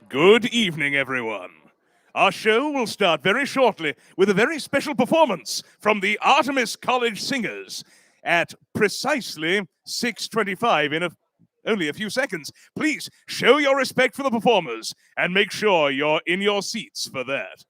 Good evening, everyone. Our show will start very shortly with a very special performance from the Artemis College Singers at precisely 6:25 in only a few seconds. Please show your respect for the performers and make sure you're in your seats for that.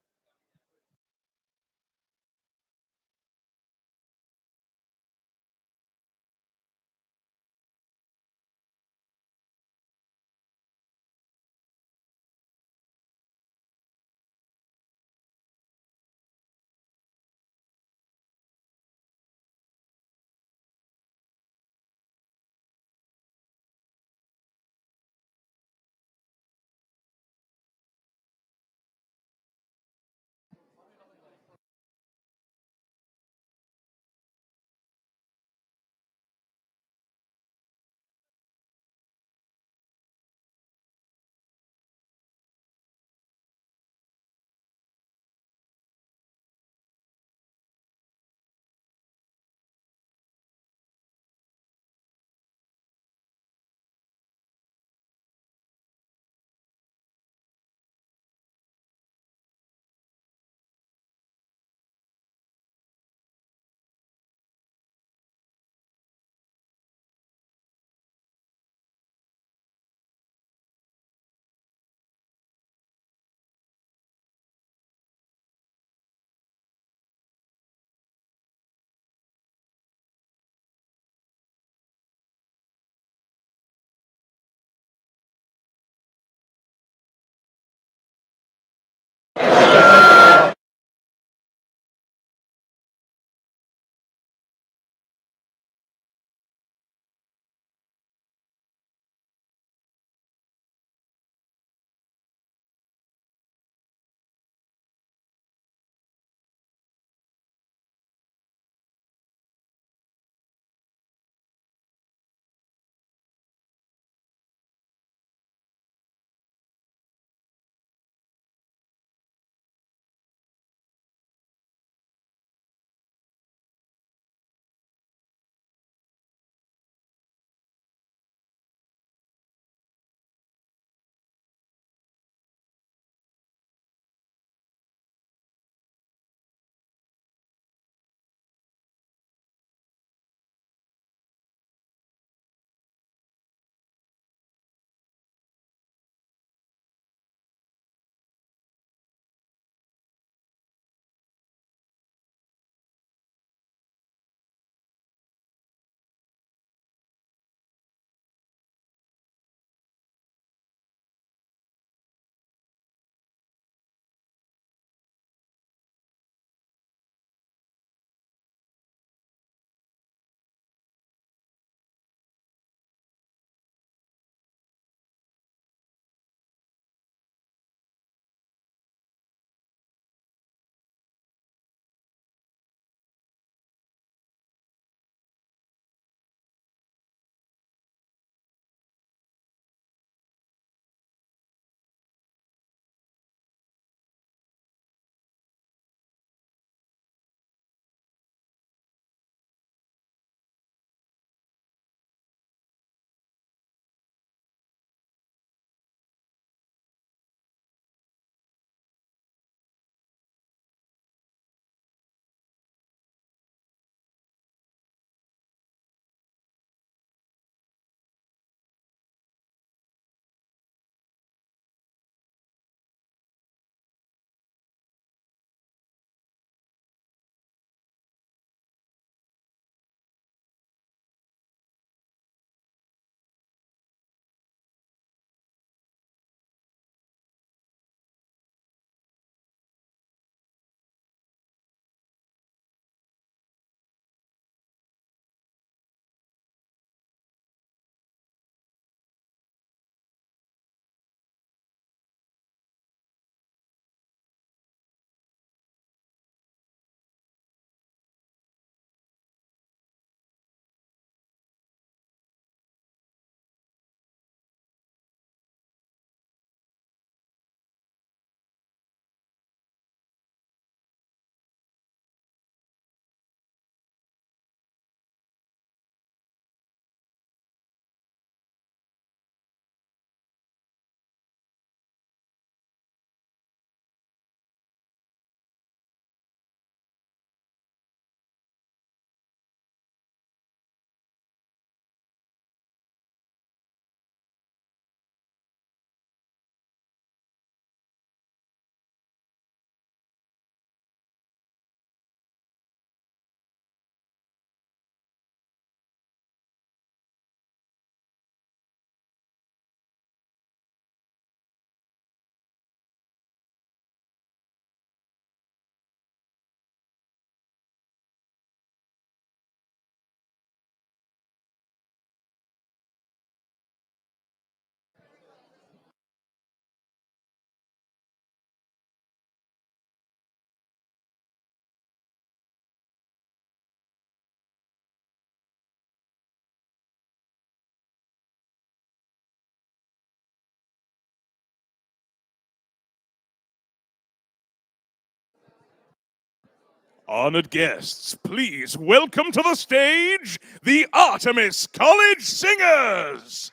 Honored guests, please welcome to the stage the Artemis College Singers.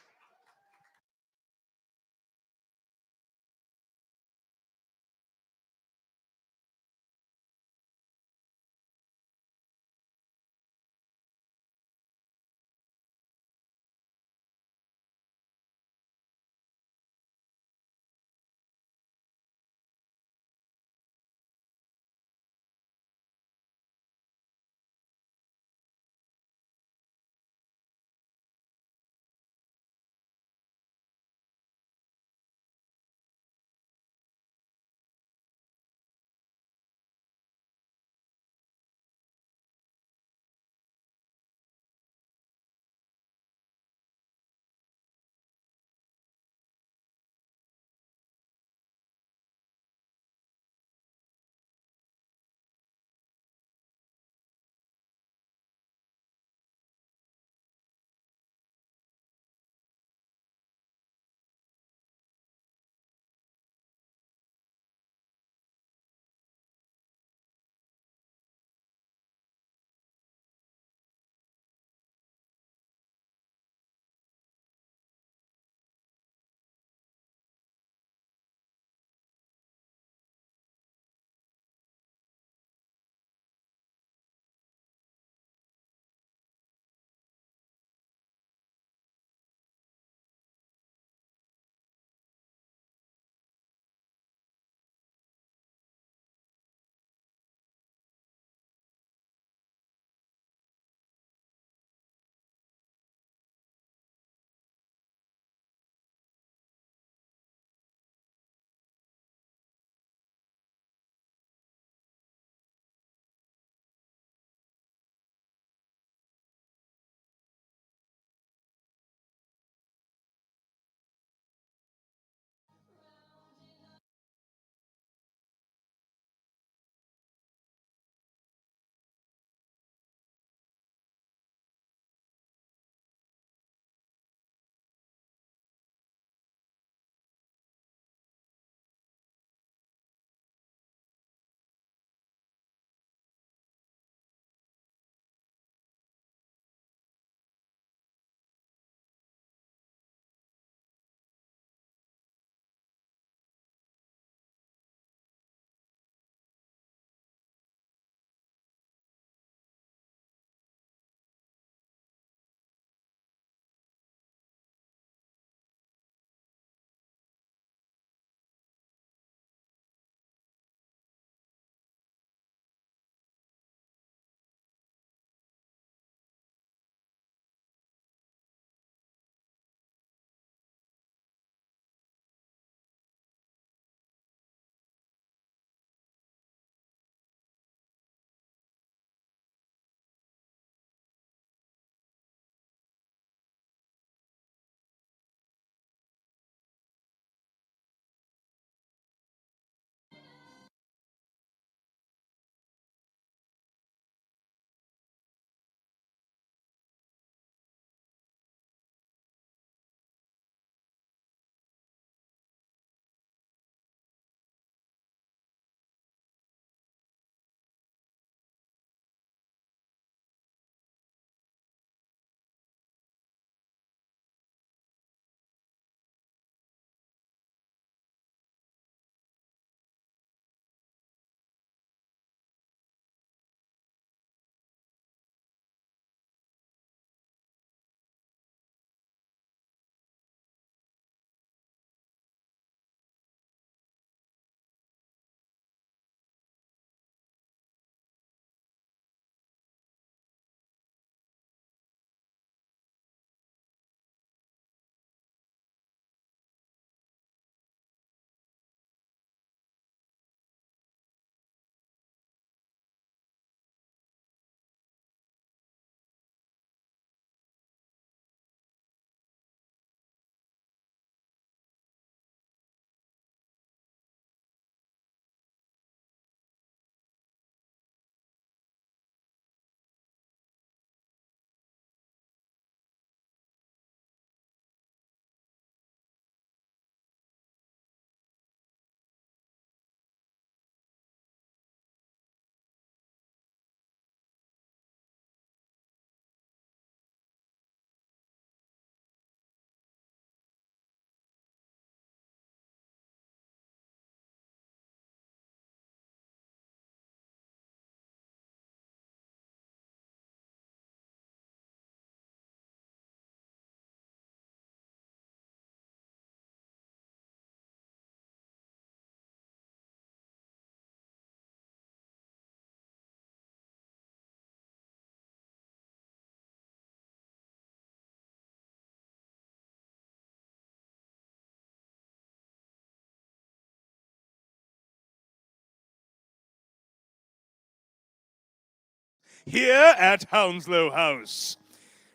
here at Hounslow House.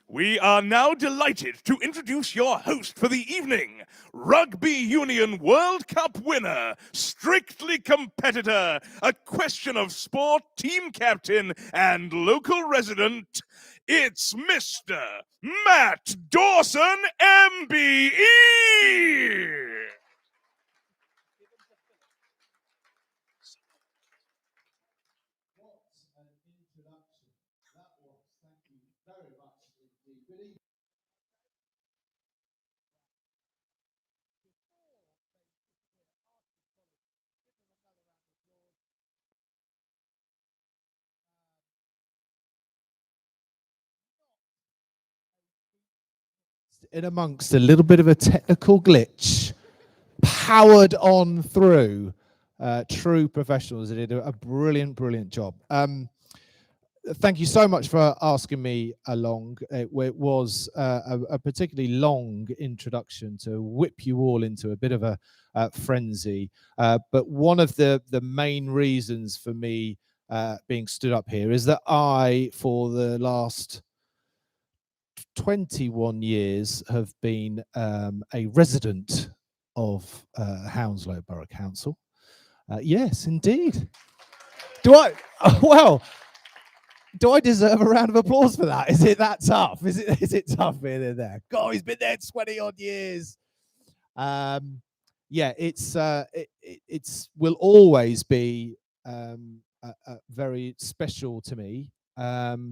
We are now delighted to introduce your host for the evening, Rugby Union World Cup winner, Strictly competitor, a question of sport team captain, and local resident. It's Mr. Matt Dawson, MBE. In amongst a little bit of a technical glitch, powered on through. True professionals. They did a brilliant job. Thank you so much for asking me along. It was a particularly long introduction to whip you all into a bit of a frenzy. But one of the main reasons for me being stood up here is that I, for the last 21 years, have been a resident of Hounslow Borough Council. Yes, indeed. Do I? Well, do I deserve a round of applause for that? Is it that tough? Is it tough being in there? God, he's been there 20 odd years. Yeah, it's will always be very special to me.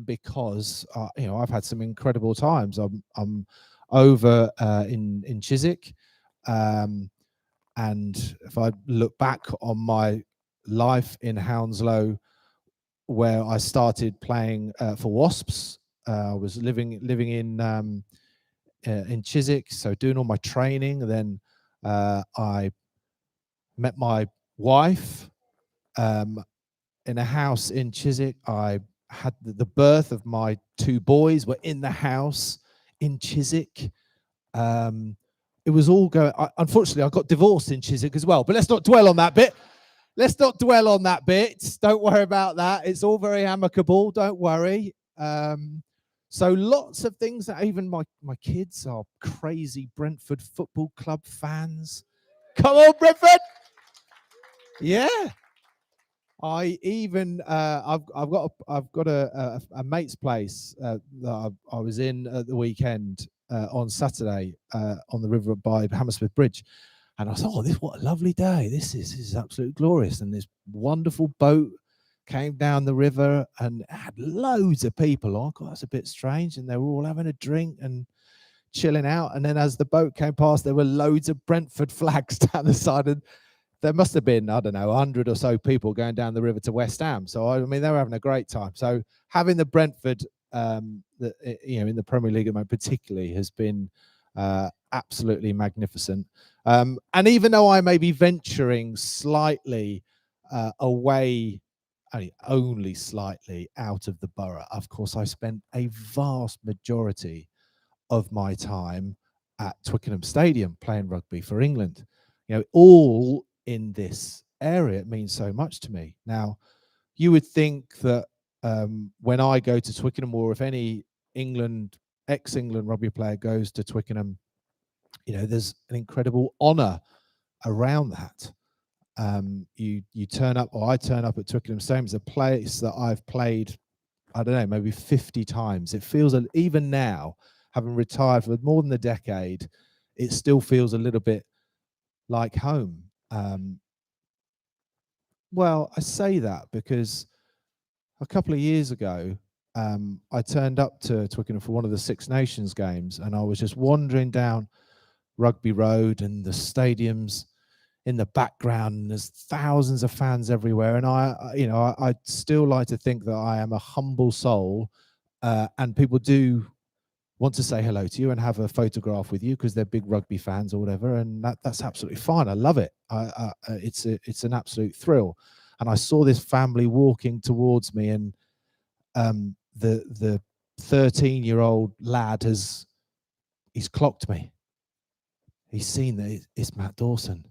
Because I've had some incredible times. I'm over in Chiswick, and if I look back on my life in Hounslow, where I started playing for Wasps, I was living in Chiswick, so doing all my training. And then I met my wife in a house in Chiswick. I had the birth of my two boys were in the house in Chiswick. It was all going. Unfortunately, I got divorced in Chiswick as well. But let's not dwell on that bit. Let's not dwell on that bit. Don't worry about that. It's all very amicable. Don't worry. So lots of things that even my kids are crazy Brentford Football Club fans. Come on, Brentford! Yeah. I even I've got a mate's place that I was in at the weekend on Saturday on the river by Hammersmith Bridge, and I thought, oh, what a lovely day! This is absolutely glorious. And this wonderful boat came down the river and had loads of people on. God, that's a bit strange. And they were all having a drink and chilling out. And then as the boat came past, there were loads of Brentford flags down the side. And there must have been, I don't know, 100 or so people going down the river to West Ham. So, I mean, they were having a great time. So having the Brentford, in the Premier League at the moment particularly, has been absolutely magnificent. And even though I may be venturing slightly away, only slightly out of the borough, of course, I spent a vast majority of my time at Twickenham Stadium playing rugby for England. All in this area, it means so much to me. Now, you would think that when I go to Twickenham, or if any ex-England rugby player goes to Twickenham, there's an incredible honour around that. You turn up, or I turn up at Twickenham Stadium. It's a place that I've played, I don't know, maybe 50 times. It feels, even now, having retired for more than a decade, it still feels a little bit like home. Well, I say that because a couple of years ago, I turned up to Twickenham for one of the Six Nations games, and I was just wandering down Rugby Road, and the stadium's in the background, and there's thousands of fans everywhere. And I still like to think that I am a humble soul, and people do want to say hello to you and have a photograph with you because they're big rugby fans or whatever, and that's absolutely fine. I love it. It's an absolute thrill. And I saw this family walking towards me, and the 13-year-old lad he's clocked me. He's seen that it's Matt Dawson,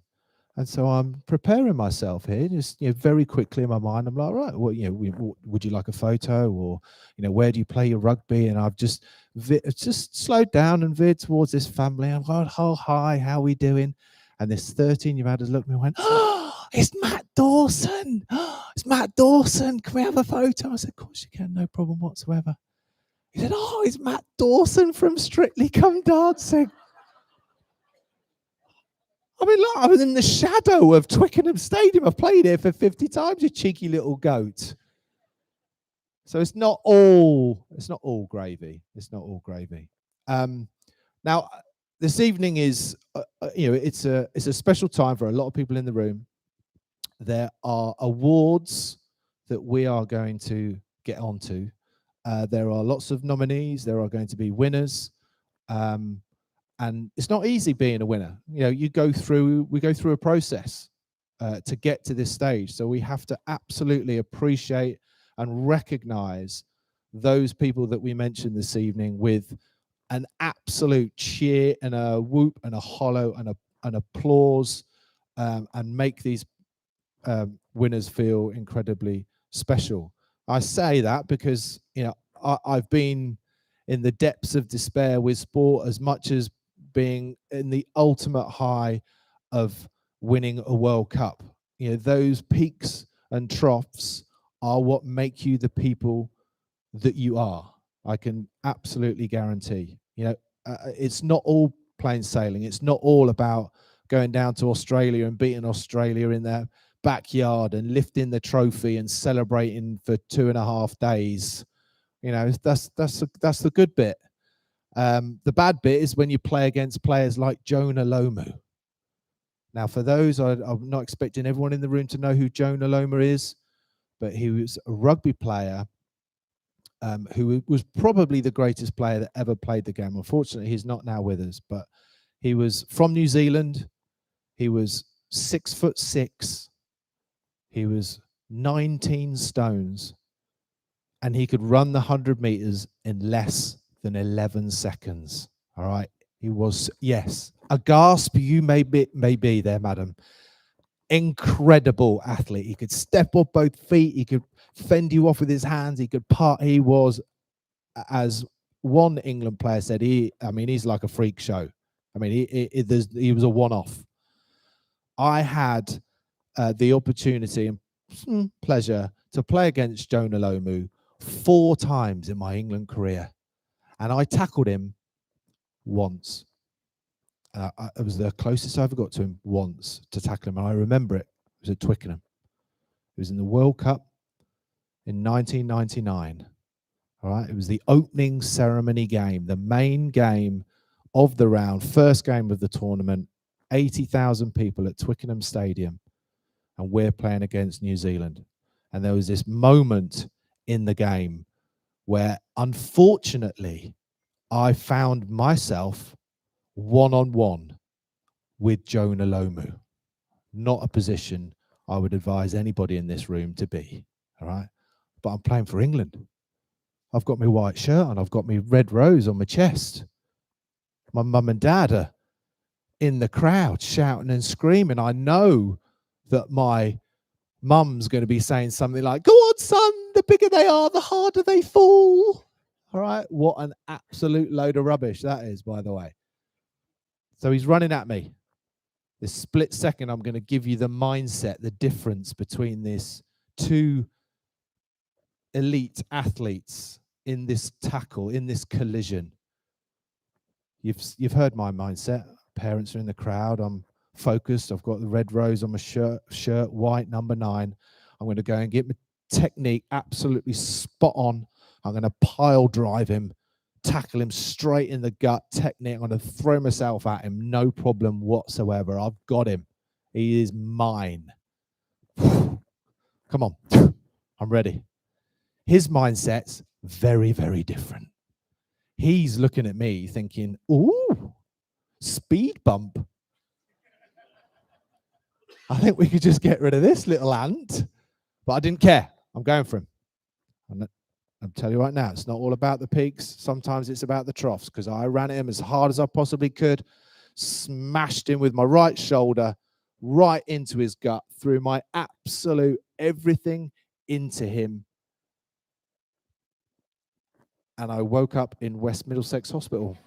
And so I'm preparing myself here, just very quickly in my mind. I'm like, right, well, would you like a photo, or where do you play your rugby? And I've just slowed down and veered towards this family. I'm going, oh hi, how are we doing? And this 13-year-old has looked at me and went, oh, it's Matt Dawson. Oh, it's Matt Dawson. Can we have a photo? I said, of course you can, no problem whatsoever. He said, oh, it's Matt Dawson from Strictly Come Dancing. I mean, look, I was in the shadow of Twickenham Stadium. I've played here for 50 times, you cheeky little goat. So it's not all gravy. It's not all gravy. Now, this evening is, it's a special time for a lot of people in the room. There are awards that we are going to get onto. There are lots of nominees. There are going to be winners. And it's not easy being a winner. We go through a process to get to this stage. So we have to absolutely appreciate and recognize those people that we mentioned this evening with an absolute cheer and a whoop and a hollow and an applause, and make these winners feel incredibly special. I say that because I've been in the depths of despair with sport as much as being in the ultimate high of winning a World Cup. Those peaks and troughs are what make you the people that you are. I can absolutely guarantee. It's not all plain sailing. It's not all about going down to Australia and beating Australia in their backyard and lifting the trophy and celebrating for 2.5 days. That's the good bit. The bad bit is when you play against players like Jonah Lomu. Now, for those, I'm not expecting everyone in the room to know who Jonah Lomu is, but he was a rugby player who was probably the greatest player that ever played the game. Unfortunately, he's not now with us, but he was from New Zealand. He was 6'6". He was 19 stones, and he could run the 100 meters in less than 11 seconds. All right. He was, yes, a gasp you may be there, madam. Incredible athlete. He could step up both feet. He could fend you off with his hands. He was, as one England player said, he's like a freak show. I mean, he was a one-off. I had the opportunity and pleasure to play against Jonah Lomu 4 times in my England career. And I tackled him once. It was the closest I ever got to him once, to tackle him. And I remember it. It was at Twickenham. It was in the World Cup in 1999. All right. It was the opening ceremony game, the main game of the round, first game of the tournament, 80,000 people at Twickenham Stadium. And we're playing against New Zealand. And there was this moment in the game where, unfortunately, I found myself one-on-one with Jonah Lomu. Not a position I would advise anybody in this room to be, all right? But I'm playing for England. I've got my white shirt on. I've got my red rose on my chest. My mum and dad are in the crowd shouting and screaming. I know that my mum's going to be saying something like, go on, son, the bigger they are, the harder they fall. All right, what an absolute load of rubbish that is, by the way. So he's running at me. This split second, I'm going to give you the mindset, the difference between these 2 elite athletes in this tackle, in this collision. You've heard my mindset. Parents are in the crowd. I'm focused. I've got the red rose on my shirt, white, number 9. I'm going to go and get my technique absolutely spot on. I'm going to pile drive him, tackle him straight in the gut, technique. I'm going to throw myself at him, no problem whatsoever. I've got him. He is mine. Come on. I'm ready. His mindset's very, very different. He's looking at me thinking, ooh, speed bump. I think we could just get rid of this little ant. But I didn't care. I'm going for him. I'll tell you right now, it's not all about the peaks. Sometimes it's about the troughs, because I ran at him as hard as I possibly could, smashed him with my right shoulder, right into his gut, threw my absolute everything into him. And I woke up in West Middlesex Hospital.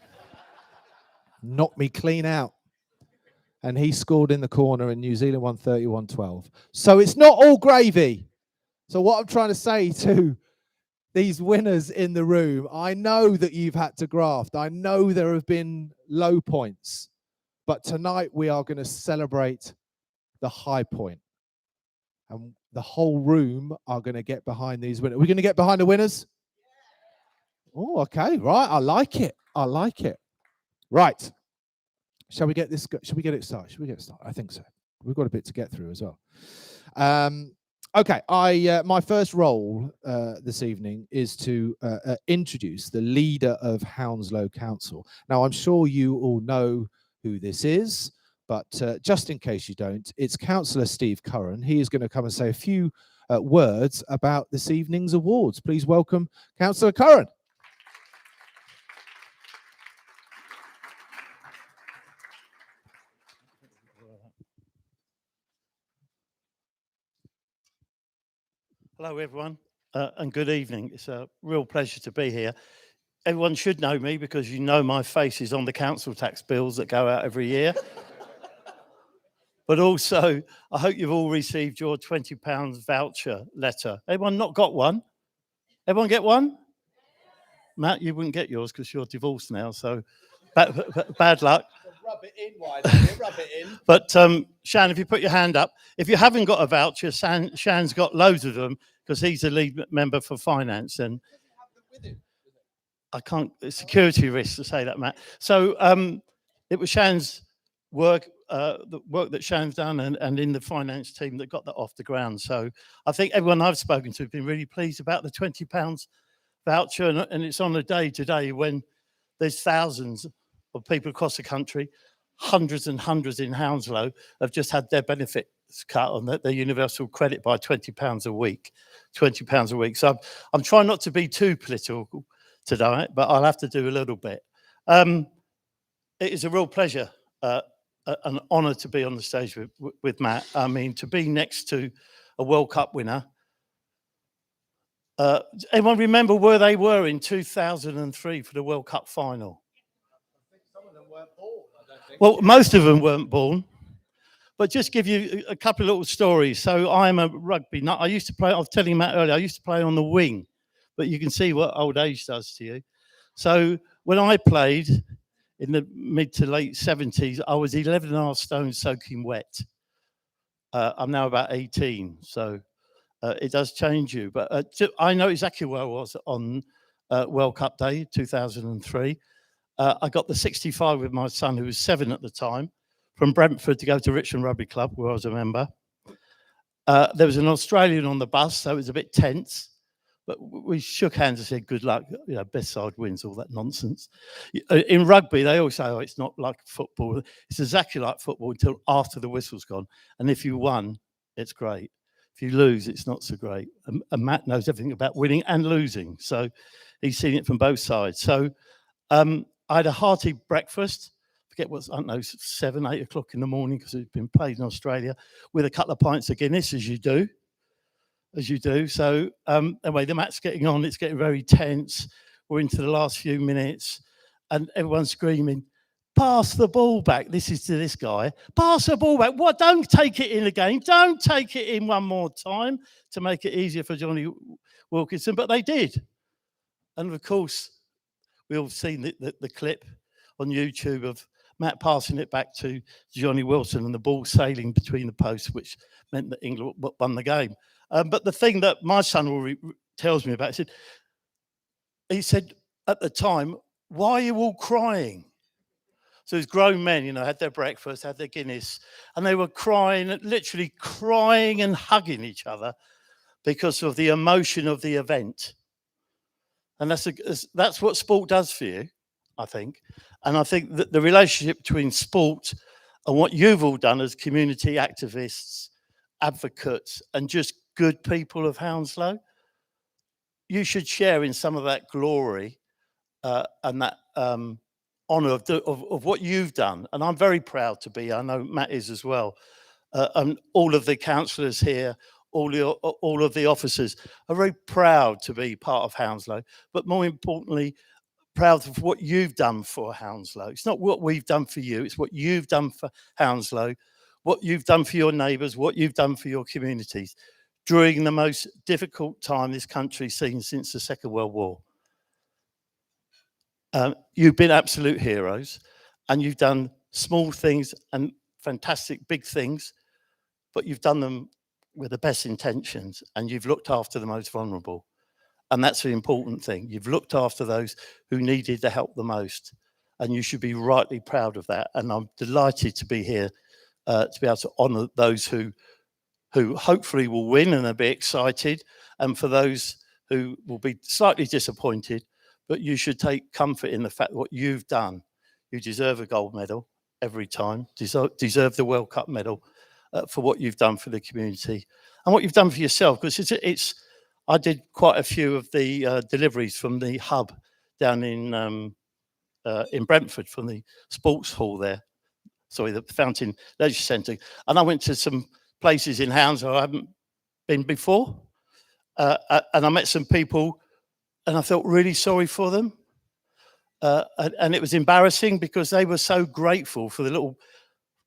Knocked me clean out. And he scored in the corner and New Zealand won 31-12. So it's not all gravy. So what I'm trying to say to these winners in the room, I know that you've had to graft. I know there have been low points. But tonight we are going to celebrate the high point. And the whole room are going to get behind these winners. We're going to get behind the winners? Oh, okay. Right. I like it. I like it. Right. Shall we get this? Shall we get it started? Shall we get it started? I think so. We've got a bit to get through as well. Okay. My first role this evening is to introduce the leader of Hounslow Council. Now, I'm sure you all know who this is, but just in case you don't, it's Councillor Steve Curran. He is going to come and say a few words about this evening's awards. Please welcome Councillor Curran. Hello, everyone, and good evening. It's a real pleasure to be here. Everyone should know me because you know my face is on the council tax bills that go out every year. But also, I hope you've all received your £20 voucher letter. Anyone not got one? Everyone get one? Matt, you wouldn't get yours because you're divorced now, so bad luck. Rub it in, why don't you? Rub it in. But Shan, if you put your hand up, if you haven't got a voucher, Shan's got loads of them because he's the lead member for finance, and I can't. Security risks to say that, Matt. So it was Shan's work, the work that Shan's done, and in the finance team that got that off the ground. So I think everyone I've spoken to has been really pleased about the £20 voucher, and it's on a day today when there's thousands of people across the country, hundreds and hundreds in Hounslow, have just had their benefits cut on their universal credit by £20 a week. £20 a week. So I'm trying not to be too political today, but I'll have to do a little bit. It is a real pleasure, an honour to be on the stage with Matt. I mean, to be next to a World Cup winner. Anyone remember where they were in 2003 for the World Cup final? Well, most of them weren't born, but just give you a couple of little stories. So I'm a rugby nut. I used to play, I was telling Matt earlier, I used to play on the wing, but you can see what old age does to you. So when I played in the mid to late 70s, I was 11.5 stone soaking wet. I'm now about 18, so it does change you. But I know exactly where I was on World Cup Day, 2003. I got the 65 with my son, who was 7 at the time, from Brentford to go to Richmond Rugby Club, where I was a member. There was an Australian on the bus, so it was a bit tense. But we shook hands and said, good luck, you know, best side wins, all that nonsense. In rugby, they always say, oh, it's not like football. It's exactly like football until after the whistle's gone. And if you won, it's great. If you lose, it's not so great. And Matt knows everything about winning and losing. So he's seen it from both sides. So I had a hearty breakfast. Forget what, I don't know, 7, 8 o'clock in the morning because it's been played in Australia, with a couple of pints of Guinness, as you do. So anyway, the match's getting on. It's getting very tense. We're into the last few minutes, and everyone's screaming, "Pass the ball back!" This is to this guy. Pass the ball back. What? Don't take it in again. Don't take it in one more time to make it easier for Johnny Wilkinson. But they did, and of course, we all seen the clip on YouTube of Matt passing it back to Johnny Wilson and the ball sailing between the posts, which meant that England won the game. But the thing that my son tells me about, he said at the time, "Why are you all crying?" So these grown men, you know, had their breakfast, had their Guinness, and they were crying, literally crying and hugging each other because of the emotion of the event. And that's what sport does for you, I think. And I think that the relationship between sport and what you've all done as community activists, advocates, and just good people of Hounslow, you should share in some of that glory and that honour of what you've done. And I'm very proud to be, I know Matt is as well, and all of the councillors here, all of the officers are very proud to be part of Hounslow, but more importantly, proud of what you've done for Hounslow. It's not what we've done for you, it's what you've done for Hounslow, what you've done for your neighbours, what you've done for your communities during the most difficult time this country's seen since the Second World War. You've been absolute heroes, and you've done small things and fantastic big things, but you've done them with the best intentions, and you've looked after the most vulnerable. And that's the important thing. You've looked after those who needed the help the most, and you should be rightly proud of that. And I'm delighted to be here to be able to honour those who hopefully will win and are be excited, and for those who will be slightly disappointed. But you should take comfort in the fact that what you've done. You deserve a gold medal every time. Deserve the World Cup medal for what you've done for the community and what you've done for yourself. Because I did quite a few of the deliveries from the hub down in Brentford, from the sports hall there. Sorry, the Fountain Leisure Centre. And I went to some places in Hounslow I haven't been before, and I met some people. And I felt really sorry for them. And it was embarrassing because they were so grateful for the little,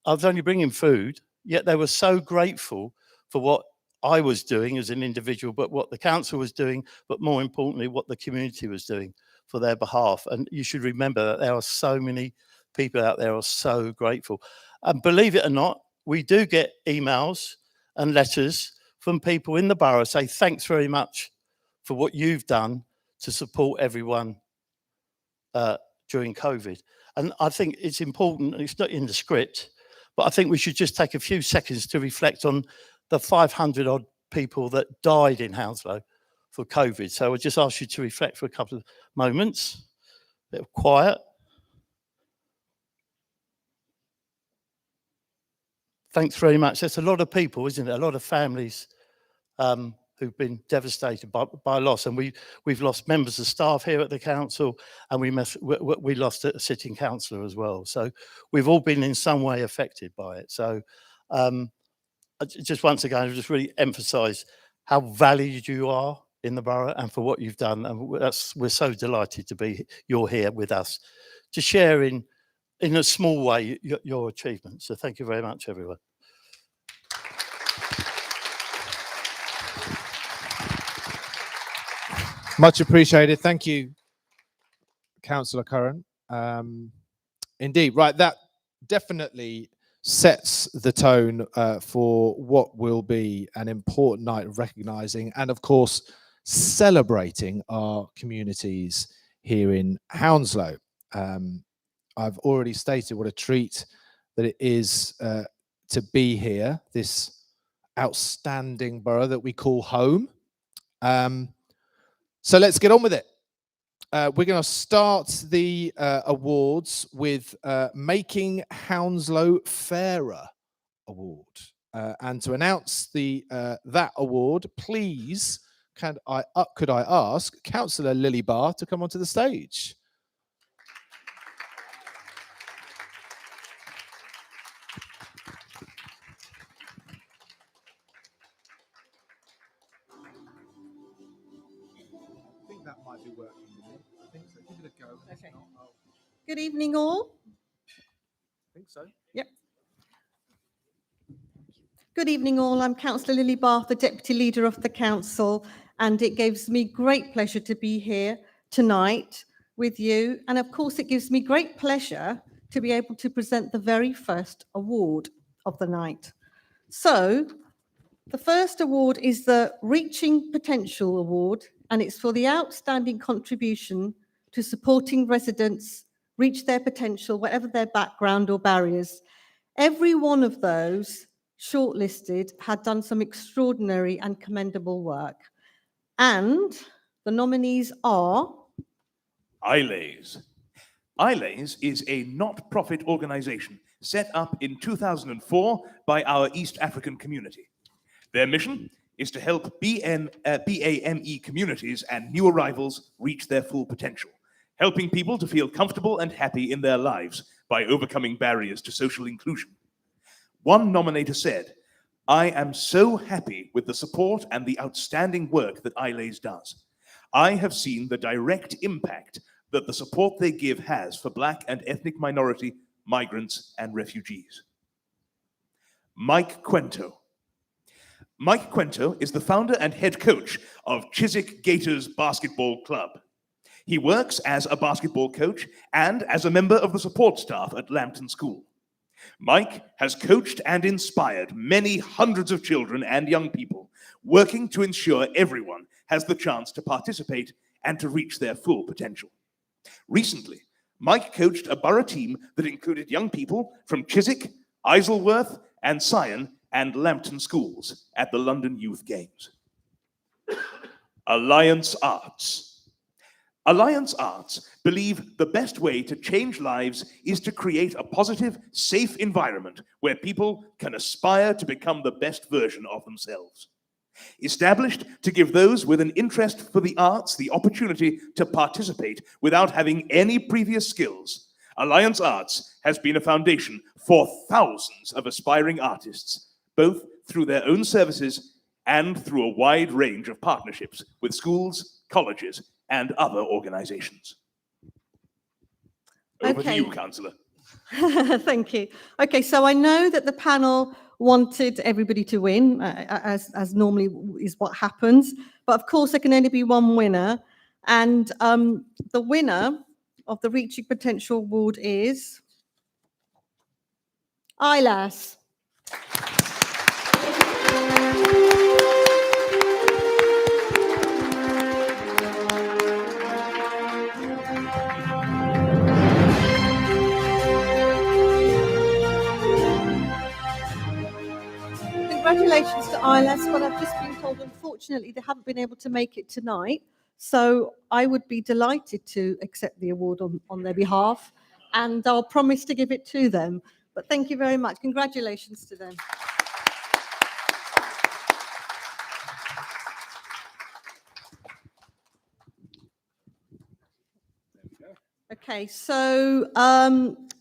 I was only bringing food, yet they were so grateful for what I was doing as an individual, but what the council was doing, but more importantly, what the community was doing for their behalf. And you should remember that there are so many people out there who are so grateful. And believe it or not, we do get emails and letters from people in the borough say, thanks very much for what you've done to support everyone during COVID. And I think it's important, and it's not in the script, but I think we should just take a few seconds to reflect on the 500 odd people that died in Hounslow for COVID. So I'll just ask you to reflect for a couple of moments, a bit of quiet. Thanks very much. That's a lot of people, isn't it? A lot of families who've been devastated by loss, and we've lost members of staff here at the council, and we lost a sitting councillor as well. So we've all been in some way affected by it. So just once again, I just really emphasise how valued you are in the borough and for what you've done, and we're so delighted to be you're here with us to share in a small way your achievements. So thank you very much, everyone. Much appreciated. Thank you, Councillor Curran. Indeed, right, that definitely sets the tone for what will be an important night of recognising and, of course, celebrating our communities here in Hounslow. I've already stated what a treat that it is to be here, this outstanding borough that we call home. So let's get on with it. We're going to start the awards with Making Hounslow Fairer Award. And to announce that award, please, could I ask Councillor Lily Barr to come onto the stage? That might be working. I think so. Give it a go. Okay. Good evening, all. I think so. Yep. Good evening, all. I'm Councillor Lily Barr, the Deputy Leader of the Council, and it gives me great pleasure to be here tonight with you. And of course, it gives me great pleasure to be able to present the very first award of the night. So, the first award is the Reaching Potential Award, and it's for the outstanding contribution to supporting residents reach their potential, whatever their background or barriers. Every one of those shortlisted had done some extraordinary and commendable work. And the nominees are... ILAYS. ILAYS is a not-profit organization set up in 2004 by our East African community. Their mission is to help BAME communities and new arrivals reach their full potential, helping people to feel comfortable and happy in their lives by overcoming barriers to social inclusion. One nominator said, "I am so happy with the support and the outstanding work that iLays does. I have seen the direct impact that the support they give has for Black and ethnic minority, migrants, and refugees." Mike Quento. Mike Quento is the founder and head coach of Chiswick Gators Basketball Club. He works as a basketball coach and as a member of the support staff at Lambton School. Mike has coached and inspired many hundreds of children and young people, working to ensure everyone has the chance to participate and to reach their full potential. Recently, Mike coached a borough team that included young people from Chiswick, Isleworth, and Sion and Lambton schools at the London Youth Games. Alliance Arts. Alliance Arts believe the best way to change lives is to create a positive, safe environment where people can aspire to become the best version of themselves. Established to give those with an interest for the arts the opportunity to participate without having any previous skills, Alliance Arts has been a foundation for thousands of aspiring artists, both through their own services and through a wide range of partnerships with schools, colleges, and other organizations. Over to Okay. you, Councillor. Thank you. Okay, so I know that the panel wanted everybody to win, as normally is what happens. But of course, there can only be one winner. And the winner of the Reaching Potential Award is ILAS. Congratulations to ILAS, but I've just been told, unfortunately, they haven't been able to make it tonight. So I would be delighted to accept the award on their behalf, and I'll promise to give it to them. But thank you very much. Congratulations to them. Okay, so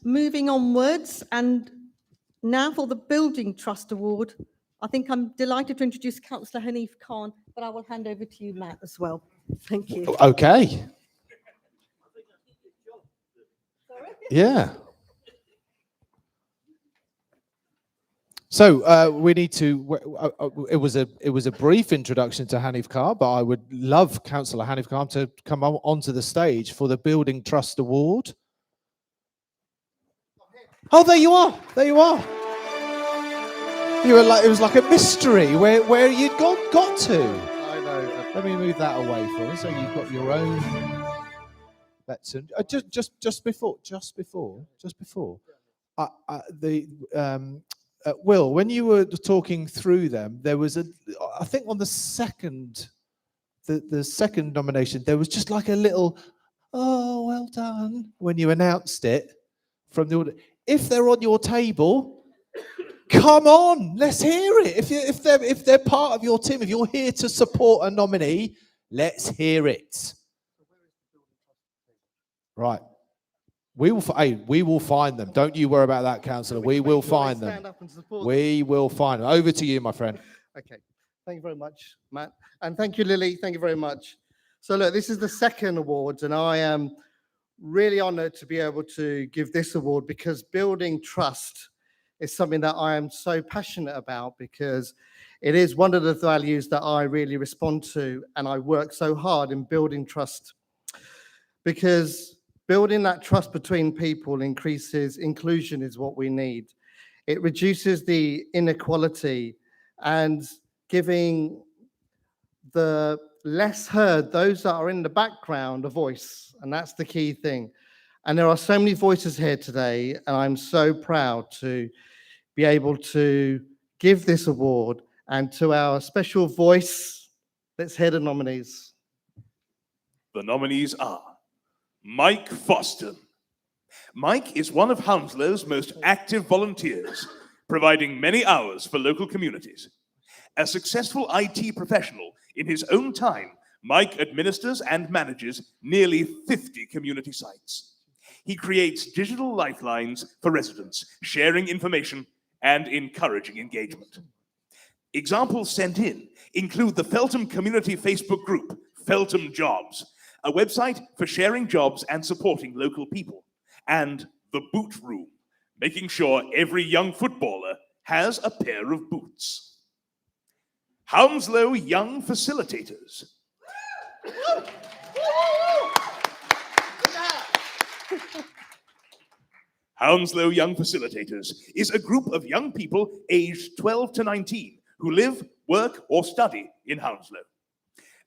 moving onwards, and now for the Building Trust Award. I think I'm delighted to introduce Councillor Hanif Khan, but I will hand over to you, Matt, as well. Thank you. Okay. Yeah. So we need to. It was a brief introduction to Hanif Khan, but I would love Councillor Hanif Khan to come onto the stage for the Building Trust Award. Oh, there you are. There you are. You were like, it was like a mystery where you'd got to. I know. Let me move that away for us. So you've got your own. Just before. Will, when you were talking through them, there was I think on the second nomination, there was just like a little, "Oh, well done," when you announced it from the audience. If they're on your table, come on, let's hear it. If they're part of your team, if you're here to support a nominee, let's hear it. Right. We will find them. Don't you worry about that, Councillor. We will find them. We will find them. Over to you, my friend. Okay. Thank you very much, Matt. And thank you, Lily. Thank you very much. So look, this is the second award, and I am really honoured to be able to give this award, because building trust is something that I am so passionate about, because it is one of the values that I really respond to, and I work so hard in building trust, because building that trust between people increases inclusion is what we need. It reduces the inequality and giving the less heard, those that are in the background, a voice. And that's the key thing. And there are so many voices here today, and I'm so proud to be able to give this award. And to our special voice, let's hear the nominees. The nominees are Mike Foston. Mike is one of Hounslow's most active volunteers, providing many hours for local communities. A successful IT professional in his own time, Mike administers and manages nearly 50 community sites. He creates digital lifelines for residents, sharing information and encouraging engagement. Examples sent in include the Feltham Community Facebook group, Feltham Jobs, a website for sharing jobs and supporting local people, and the Boot Room, making sure every young footballer has a pair of boots. Hounslow Young Facilitators. Hounslow Young Facilitators is a group of young people aged 12 to 19 who live, work, or study in Hounslow.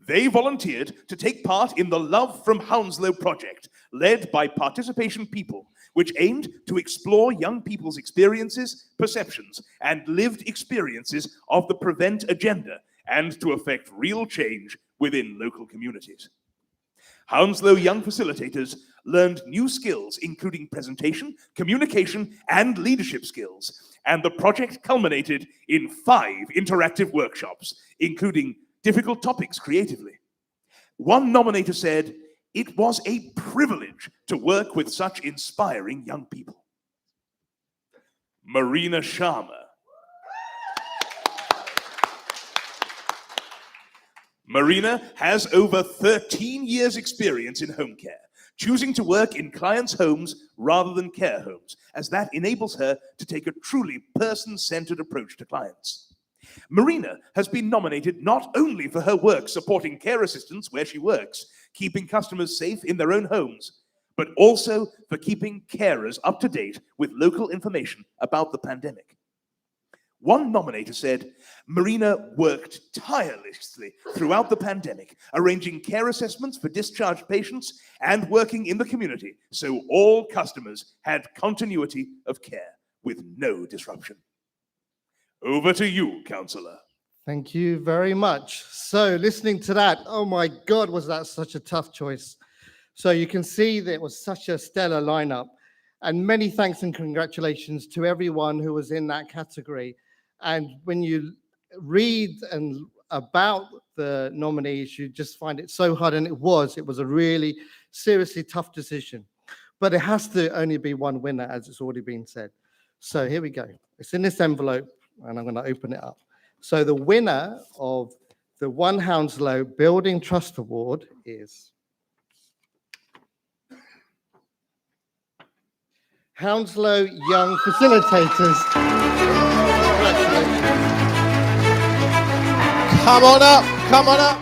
They volunteered to take part in the Love from Hounslow project, led by Participation People, which aimed to explore young people's experiences, perceptions, and lived experiences of the Prevent agenda, and to effect real change within local communities. Hounslow Young Facilitators learned new skills, including presentation, communication, and leadership skills, and the project culminated in 5 interactive workshops, including difficult topics creatively. One nominator said, "It was a privilege to work with such inspiring young people." Marina Sharma. Marina has over 13 years' experience in home care, choosing to work in clients' homes rather than care homes, as that enables her to take a truly person-centered approach to clients. Marina has been nominated not only for her work supporting care assistants where she works, keeping customers safe in their own homes, but also for keeping carers up to date with local information about the pandemic. One nominator said, "Marina worked tirelessly throughout the pandemic, arranging care assessments for discharged patients and working in the community so all customers had continuity of care with no disruption." Over to you, Councillor. Thank you very much. So listening to that, oh my God, was that such a tough choice. So you can see that it was such a stellar lineup. And many thanks and congratulations to everyone who was in that category. And when you read and about the nominees, you just find it so hard. And it was a really seriously tough decision. But it has to only be one winner, as it's already been said. So here we go. It's in this envelope, and I'm going to open it up. So the winner of the One Hounslow Building Trust Award is Hounslow Young Facilitators. Come on up, come on up.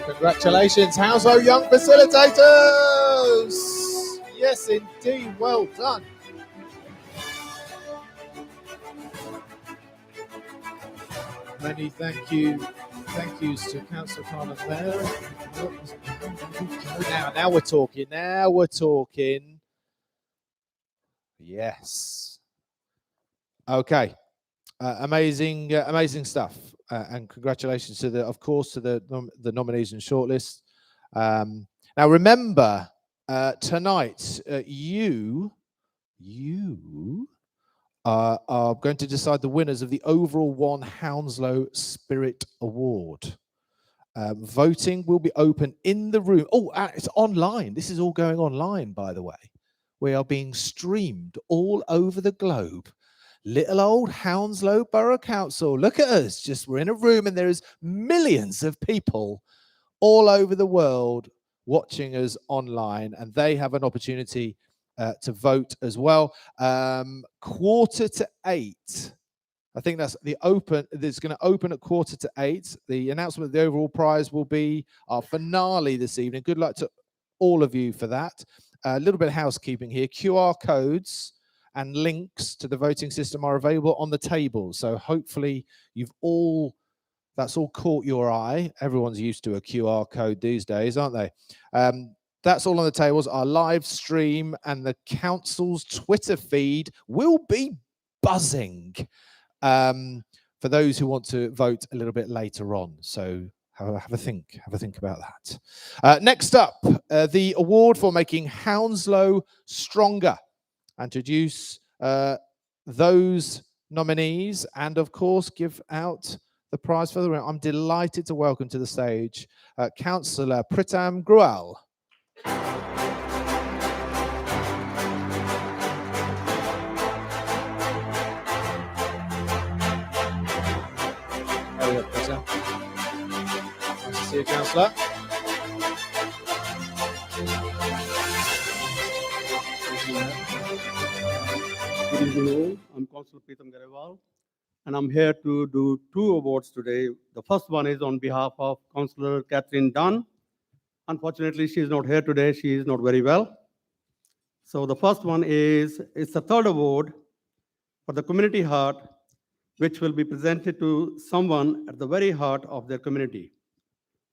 Congratulations, Hounslow Young Facilitators! Yes, indeed, well done. Many thank yous to Councillor Carmen there. Now we're talking. Yes. Okay. Amazing stuff. And congratulations to the nominees and shortlist. Now remember, tonight you are going to decide the winners of the overall One Hounslow Spirit Award. Voting will be open in the room. Oh, it's online. This is all going online, by the way. We are being streamed all over the globe. Little old Hounslow Borough Council. Look at us. We're in a room and there is millions of people all over the world watching us online, and they have an opportunity to vote as well. 7:45. I think that's the open. It's going to open at 7:45. The announcement of the overall prize will be our finale this evening. Good luck to all of you for that. A little bit of housekeeping here. QR codes and links to the voting system are available on the table. So hopefully that's all caught your eye. Everyone's used to a QR code these days, aren't they? That's all on the tables. Our live stream and the council's Twitter feed will be buzzing for those who want to vote a little bit later on. So have a think about that. Next up, the award for making Hounslow stronger. Introduce those nominees and, of course, give out the prize for the round. I'm delighted to welcome to the stage Councillor Pritam Grual. Nice to see you, Councillor. Good evening all. I'm Councillor Pritam Grual, and I'm here to do 2 awards today. The first one is on behalf of Councillor Catherine Dunn. Unfortunately, she is not here today. She is not very well. So the first one it's the 3rd award for the community heart, which will be presented to someone at the very heart of their community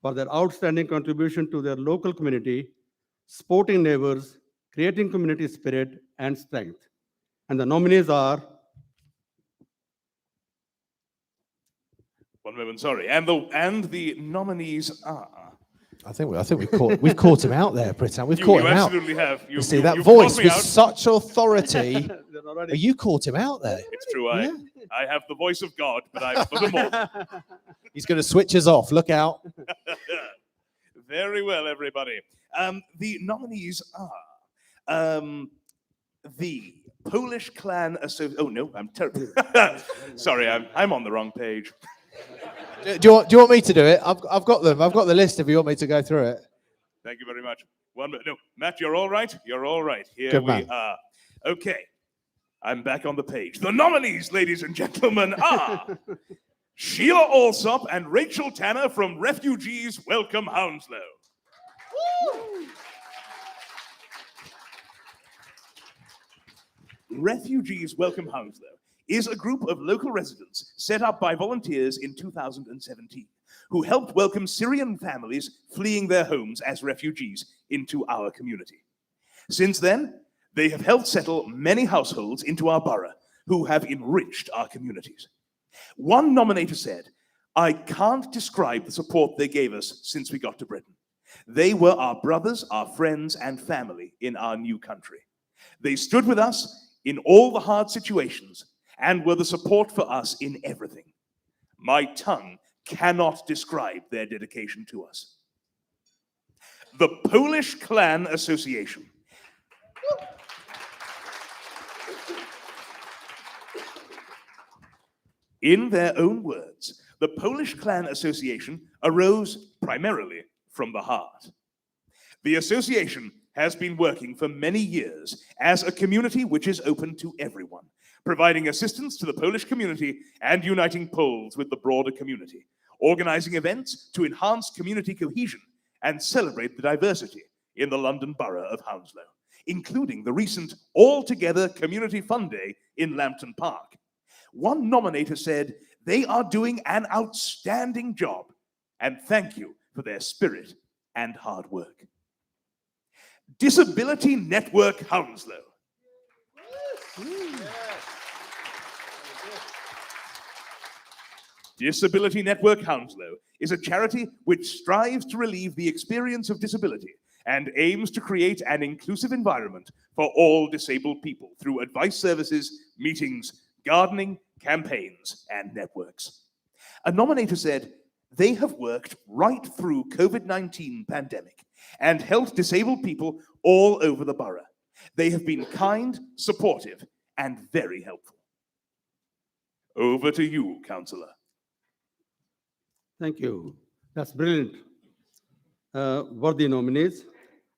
for their outstanding contribution to their local community, supporting neighbors, creating community spirit and strength. And the nominees are... One moment, sorry. And the nominees are... I think we've caught him out there, Pritam. We've caught him out. You absolutely have. You see that voice with such authority. You caught him out there. It's true. I have the voice of God, but I for them all. He's going to switch us off. Look out. Very well, everybody. The nominees are the Polish Clan Association. Oh no, I'm terrible. Sorry, I'm on the wrong page. Do you want me to do it? I've got them. I've got the list if you want me to go through it. Thank you very much. No, Matt, you're all right? You're all right. Here Good we man. are. Okay, I'm back on the page. The nominees, ladies and gentlemen, are Sheila Alsop and Rachel Tanner from Refugees Welcome Hounslow. Refugees Welcome Hounslow is a group of local residents set up by volunteers in 2017 who helped welcome Syrian families fleeing their homes as refugees into our community. Since then, they have helped settle many households into our borough who have enriched our communities. One nominator said, "I can't describe the support they gave us since we got to Britain. They were our brothers, our friends, and family in our new country. They stood with us in all the hard situations and were the support for us in everything. My tongue cannot describe their dedication to us." The Polish Clan Association. In their own words, the Polish Clan Association arose primarily from the heart. The association has been working for many years as a community which is open to everyone, providing assistance to the Polish community and uniting Poles with the broader community, organizing events to enhance community cohesion and celebrate the diversity in the London Borough of Hounslow, including the recent All Together Community Fun Day in Lambton Park. One nominator said, "They are doing an outstanding job, and thank you for their spirit and hard work." Disability Network Hounslow. Disability Network Hounslow is a charity which strives to relieve the experience of disability and aims to create an inclusive environment for all disabled people through advice services, meetings, gardening, campaigns, and networks. A nominator said, "They have worked right through COVID-19 pandemic and helped disabled people all over the borough. They have been kind, supportive, and very helpful." Over to you, Councillor. Thank you. That's brilliant. Worthy nominees.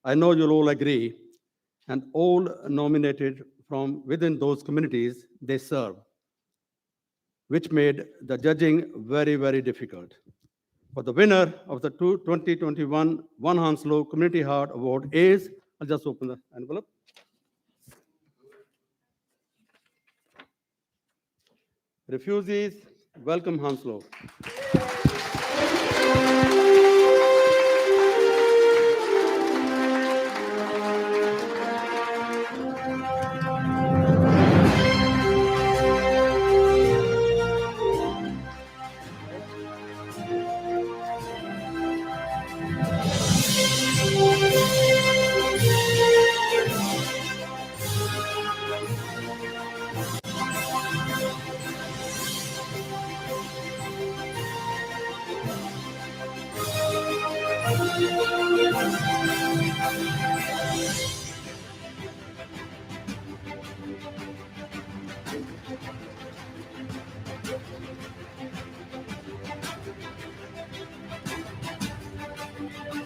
I know you'll all agree, and all nominated from within those communities they serve, which made the judging very, very difficult. For the winner of the 2021 One Hounslow Community Heart Award is, I'll just open the envelope. Refugees, welcome Hounslow.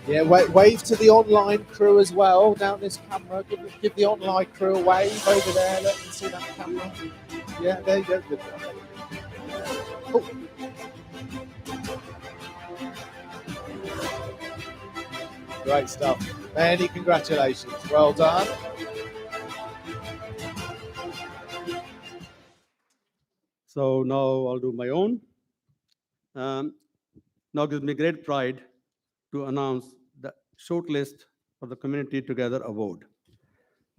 Yeah, wave to the online crew as well down this camera. Give the online crew a wave over there. Let them see that camera. Yeah, there you go. Good. Cool. Great stuff. Many congratulations. Well done. So now I'll do my own. Now gives me great pride to announce the shortlist for the Community Together Award.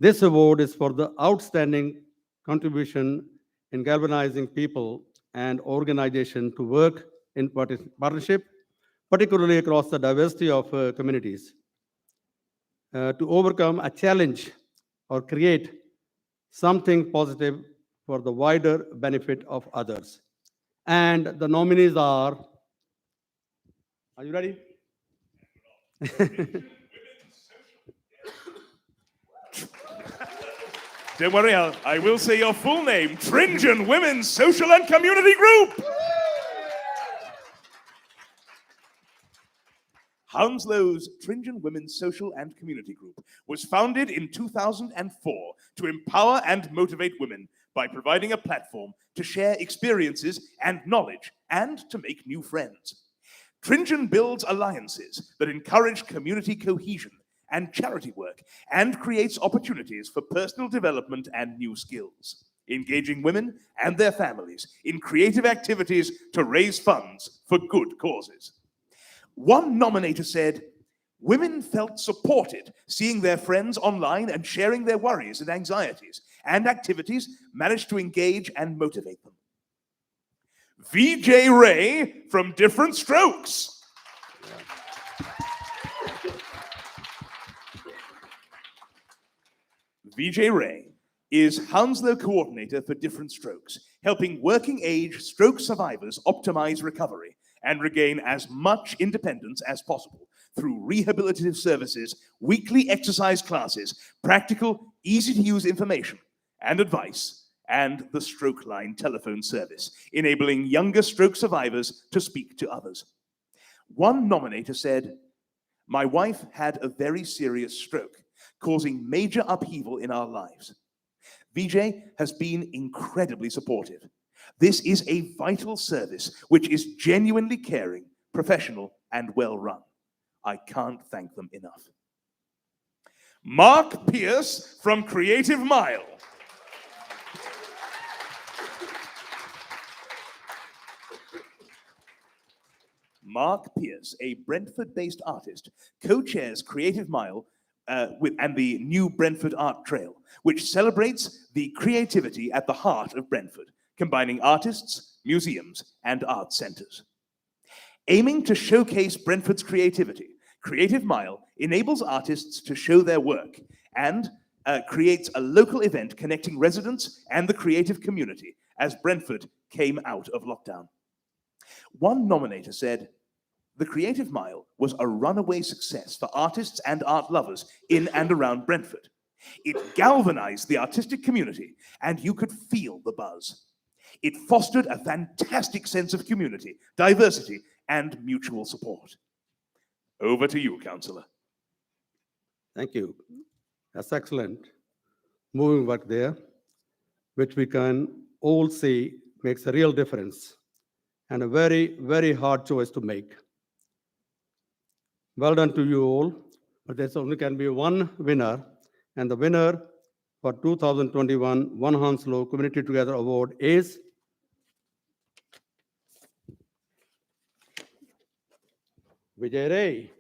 This award is for the outstanding contribution in galvanizing people and organization to work in partnership, particularly across the diversity of communities, to overcome a challenge or create something positive for the wider benefit of others. And the nominees are you ready? Don't worry, I will say your full name. Tringen Women's Social and Community Group. Hounslow's Tringen Women's Social and Community Group was founded in 2004 to empower and motivate women by providing a platform to share experiences and knowledge and to make new friends. Tringen builds alliances that encourage community cohesion and charity work and creates opportunities for personal development and new skills, engaging women and their families in creative activities to raise funds for good causes. One nominator said, "Women felt supported seeing their friends online and sharing their worries and anxieties, and activities managed to engage and motivate them." VJ Ray from Different Strokes. VJ Ray is Hounslow coordinator for Different Strokes, helping working age stroke survivors optimize recovery and regain as much independence as possible through rehabilitative services, weekly exercise classes, practical, easy-to-use information and advice, and the Stroke Line telephone service, enabling younger stroke survivors to speak to others. One nominator said, "My wife had a very serious stroke, causing major upheaval in our lives. VJ has been incredibly supportive. This is a vital service which is genuinely caring, professional, and well-run. I can't thank them enough." Mark Pierce from Creative Mile. Mark Pierce, a Brentford-based artist, co-chairs Creative Mile and the new Brentford Art Trail, which celebrates the creativity at the heart of Brentford, combining artists, museums, and art centres. Aiming to showcase Brentford's creativity, Creative Mile enables artists to show their work and creates a local event connecting residents and the creative community as Brentford came out of lockdown. One nominator said, "The Creative Mile was a runaway success for artists and art lovers in and around Brentford. It galvanized the artistic community, and you could feel the buzz. It fostered a fantastic sense of community, diversity, and mutual support." Over to you, Councillor. Thank you. That's excellent. Moving work there, which we can all see makes a real difference and a very, very hard choice to make. Well done to you all. But there's only can be one winner. And the winner for 2021 One Hounslow Community Together Award is Vijay Ray.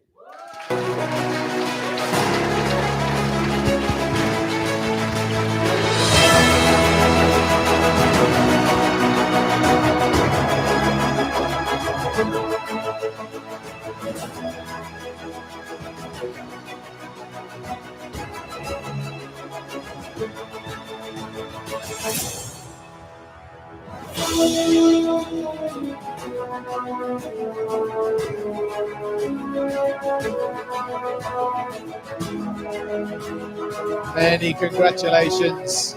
Many congratulations,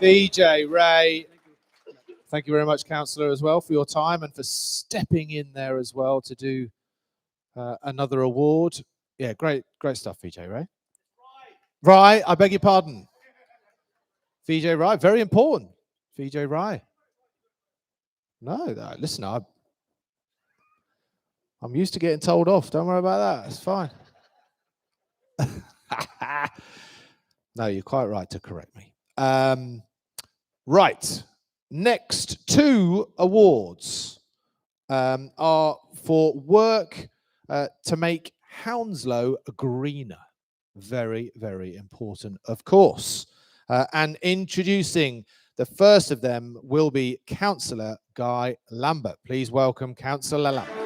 VJ Ray. Thank you very much, Councillor, as well, for your time and for stepping in there as well to do another award. Yeah, great stuff, VJ Ray. Right, I beg your pardon. VJ Ray, very important. VJ Ray. No, listen, I'm used to getting told off. Don't worry about that. It's fine. No, you're quite right to correct me. Right. Next two awards are for work to make Hounslow greener. Very, very important, of course. And introducing the first of them will be Councillor Guy Lambert. Please welcome Councillor Lambert.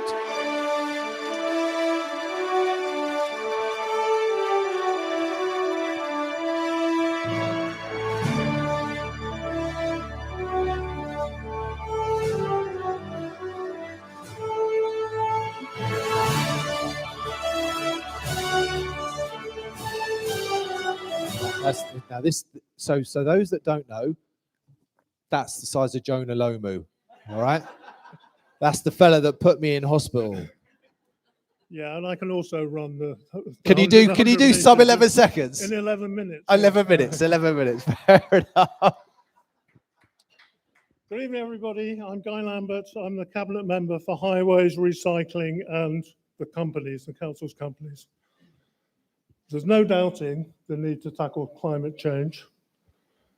Now this, so those that don't know, that's the size of Jonah Lomu, all right? That's the fella that put me in hospital. Yeah, and I can also run the. Can you do sub 11 seconds? In 11 minutes. 11 minutes. 11 minutes. Fair enough. Good evening, everybody. I'm Guy Lambert. I'm the cabinet member for highways, recycling, and the companies, the council's companies. There's no doubting the need to tackle climate change.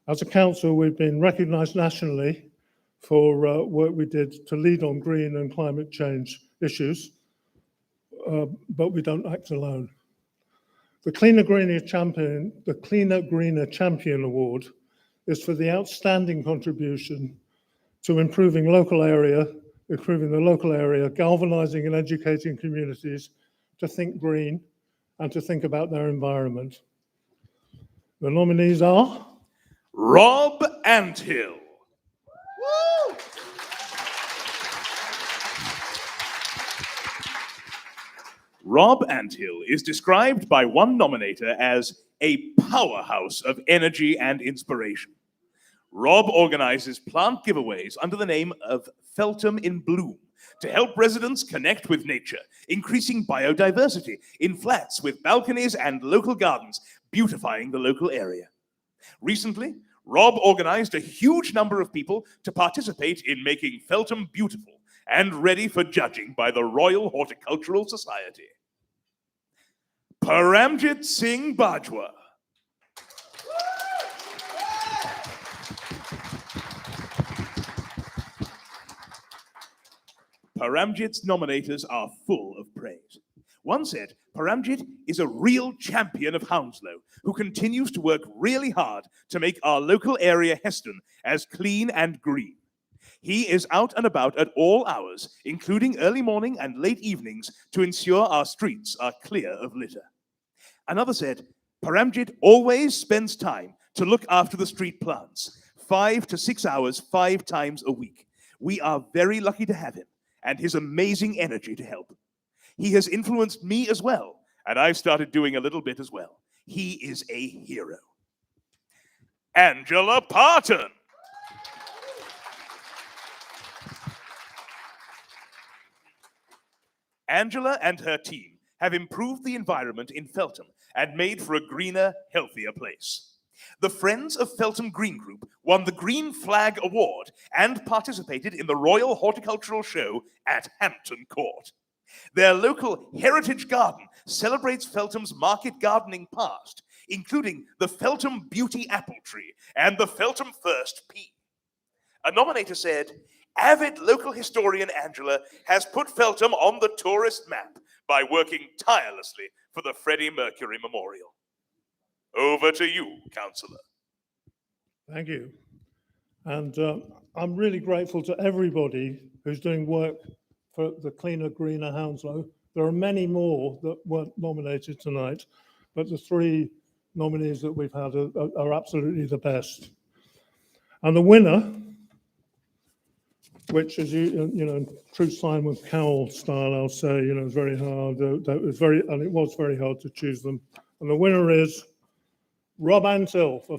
As a council, we've been recognised nationally for work we did to lead on green and climate change issues, but we don't act alone. The Cleaner Greener Champion Award is for the outstanding contribution to improving the local area, galvanising and educating communities to think green and to think about their environment. The nominees are Rob Anthill. Rob Anthill is described by one nominator as a powerhouse of energy and inspiration. Rob organizes plant giveaways under the name of Feltham in Bloom to help residents connect with nature, increasing biodiversity in flats with balconies and local gardens, beautifying the local area. Recently, Rob organized a huge number of people to participate in making Feltham beautiful and ready for judging by the Royal Horticultural Society. Paramjit Singh Bajwa. Paramjit's nominators are full of praise. One said, Paramjit is a real champion of Hounslow who continues to work really hard to make our local area Heston as clean and green. He is out and about at all hours, including early morning and late evenings, to ensure our streets are clear of litter. Another said, Paramjit always spends time to look after the street plants, 5 to 6 hours, 5 times a week. We are very lucky to have him and his amazing energy to help. He has influenced me as well, and I've started doing a little bit as well. He is a hero. Angela Parton. Angela and her team have improved the environment in Feltham and made for a greener, healthier place. The Friends of Feltham Green Group won the Green Flag Award and participated in the Royal Horticultural Show at Hampton Court. Their local heritage garden celebrates Feltham's market gardening past, including the Feltham Beauty Apple Tree and the Feltham First Pea. A nominator said, avid local historian Angela has put Feltham on the tourist map by working tirelessly for the Freddie Mercury Memorial. Over to you, Councillor. Thank you. And I'm really grateful to everybody who's doing work for the Cleaner, Greener Hounslow. There are many more that weren't nominated tonight, but the 3 nominees that we've had are absolutely the best. And the winner, which is, true Simon Cowell style, I'll say, is very hard. It was very hard to choose them. And the winner is Rob Antill for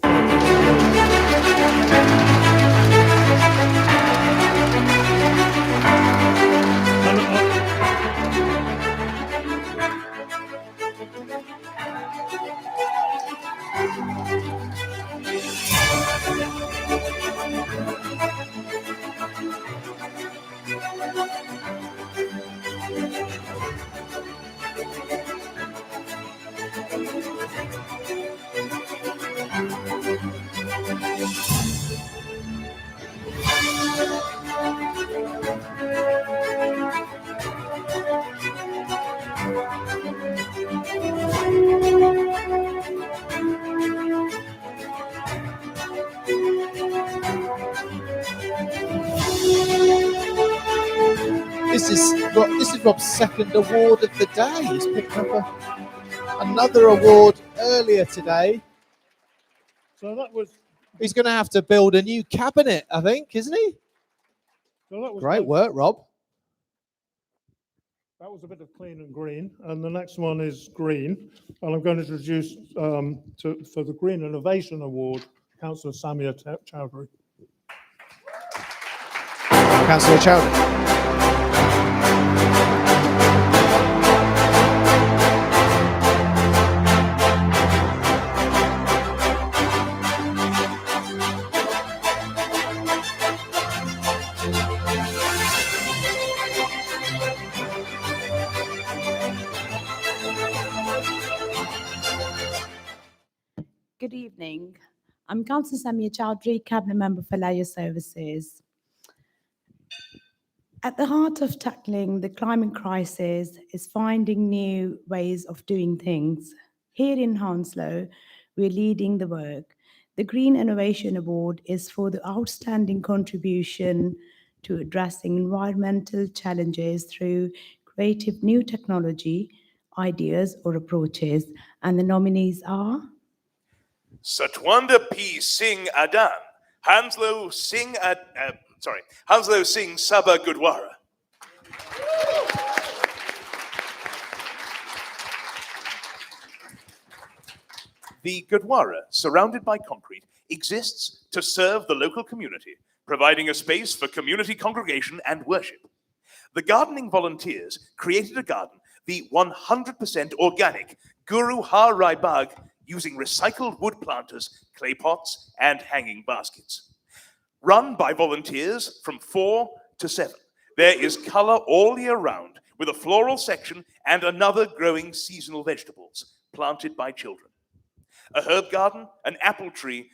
This is Rob's second award of the day. He's picked up another award earlier today. So that was. He's going to have to build a new cabinet, I think, isn't he? So that was Great work, Rob. That was a bit of clean and green, and the next one is green. And I'm going to introduce for the Green Innovation Award, Councillor Samia Chowdhury. Councillor Chowdhury. Good evening. I'm Councillor Samia Chowdhury, Cabinet Member for Labour Services. At the heart of tackling the climate crisis is finding new ways of doing things. Here in Hounslow, we're leading the work. The Green Innovation Award is for the outstanding contribution to addressing environmental challenges through creative new technology, ideas or approaches, and the nominees are Satwanda P. Singh Adan, Hounslow Singh Sabha Gurdwara. The Gurdwara, surrounded by concrete, exists to serve the local community, providing a space for community congregation and worship. The gardening volunteers created a garden, the 100% organic Guru Har Rai Bagh, using recycled wood planters, clay pots, and hanging baskets. Run by volunteers from 4 to 7, there is color all year round, with a floral section and another growing seasonal vegetables planted by children. A herb garden, an apple tree,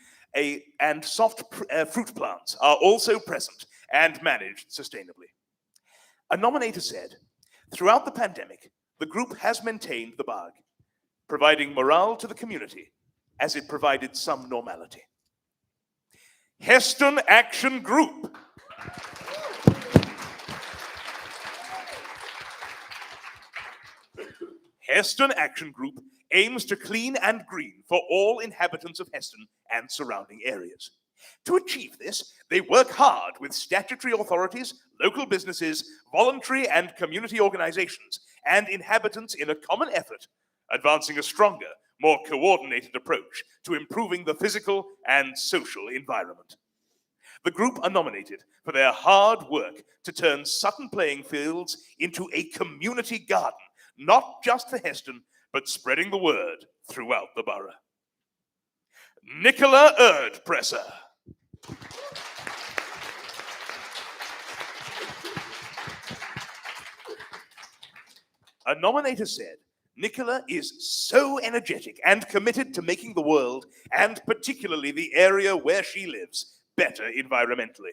and soft fruit plants are also present and managed sustainably. A nominator said, throughout the pandemic, the group has maintained the Bagh, providing morale to the community as it provided some normality. Heston Action Group. Heston Action Group aims to clean and green for all inhabitants of Heston and surrounding areas. To achieve this, they work hard with statutory authorities, local businesses, voluntary and community organizations, and inhabitants in a common effort, advancing a stronger, more coordinated approach to improving the physical and social environment. The group are nominated for their hard work to turn Sutton playing fields into a community garden, not just for Heston, but spreading the word throughout the borough. Nicola Erdpresser. A nominator said, Nicola is so energetic and committed to making the world, and particularly the area where she lives, better environmentally.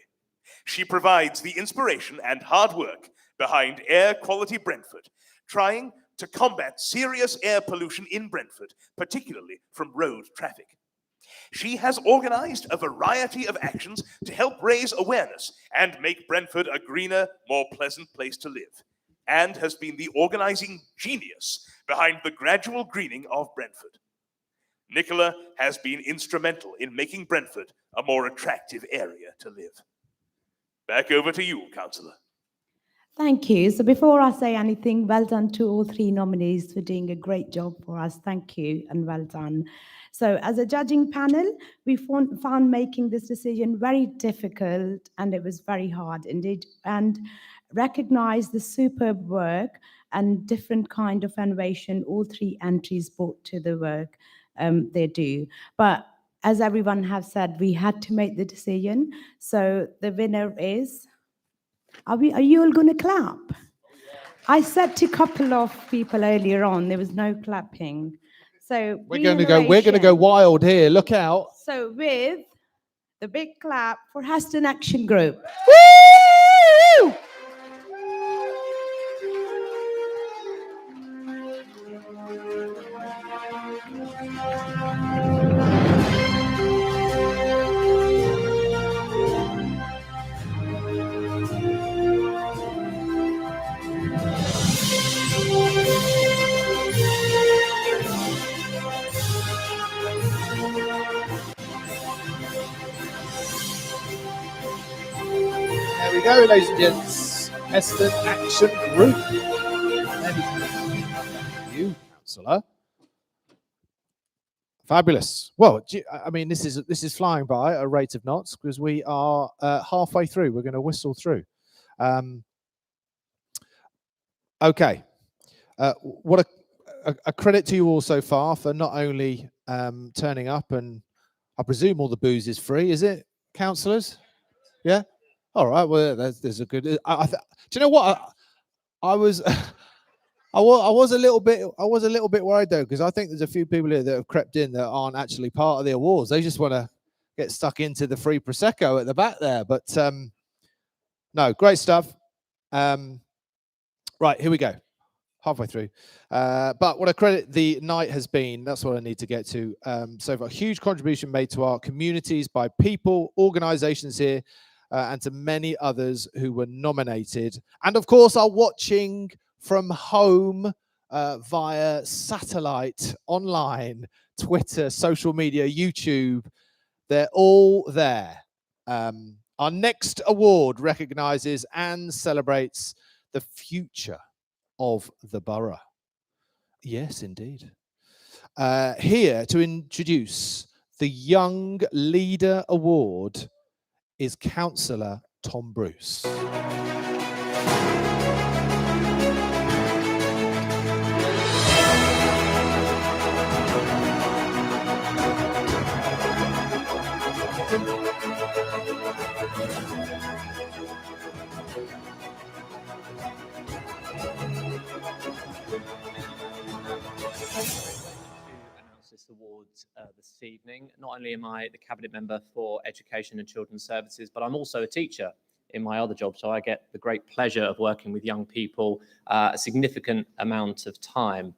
She provides the inspiration and hard work behind Air Quality Brentford, trying to combat serious air pollution in Brentford, particularly from road traffic. She has organized a variety of actions to help raise awareness and make Brentford a greener, more pleasant place to live, and has been the organizing genius behind the gradual greening of Brentford. Nicola has been instrumental in making Brentford a more attractive area to live. Back over to you, Councillor. Thank you. So before I say anything, well done to all three nominees for doing a great job for us. Thank you and well done. So as a judging panel, we found making this decision very difficult, and it was very hard indeed, and recognize the superb work and different kind of innovation all three entries brought to the work they do. But as everyone has said, we had to make the decision. So the winner is... Are you all going to clap? I said to a couple of people earlier on, there was no clapping. So We're going to go wild here. Look out. So with the big clap for Heston Action Group. Woo! There we go, ladies and gents. Heston Action Group. Thank you, Councillor. Fabulous. Well, I mean, this is flying by at a rate of knots because we are halfway through. We're going to whistle through. Okay. What a credit to you all so far for not only turning up, and I presume all the booze is free, is it, councillors? Yeah. All right. Well, there's a good. Do you know what? I was a little bit worried though, because I think there's a few people here that have crept in that aren't actually part of the awards. They just want to get stuck into the free prosecco at the back there. But no, great stuff. Right, here we go. Halfway through. But what a credit the night has been. That's what I need to get to. So a huge contribution made to our communities by people, organisations here, and to many others who were nominated. And of course, are watching from home via satellite, online, Twitter, social media, YouTube. They're all there. Our next award recognises and celebrates the future of the borough. Yes, indeed. Here to introduce the Young Leader Award is Councillor Tom Bruce. Awards this evening. Not only am I the Cabinet Member for Education and Children's Services, but I'm also a teacher in my other job, so I get the great pleasure of working with young people a significant amount of time.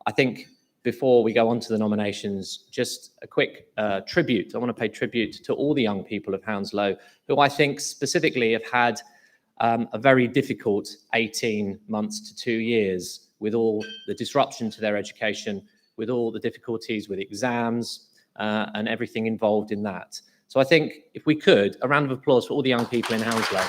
I think before we go on to the nominations, just a quick tribute. I want to pay tribute to all the young people of Hounslow, who I think specifically have had a very difficult 18 months to 2 years with all the disruption to their education, with all the difficulties with exams and everything involved in that. So I think if we could, a round of applause for all the young people in Hounslow.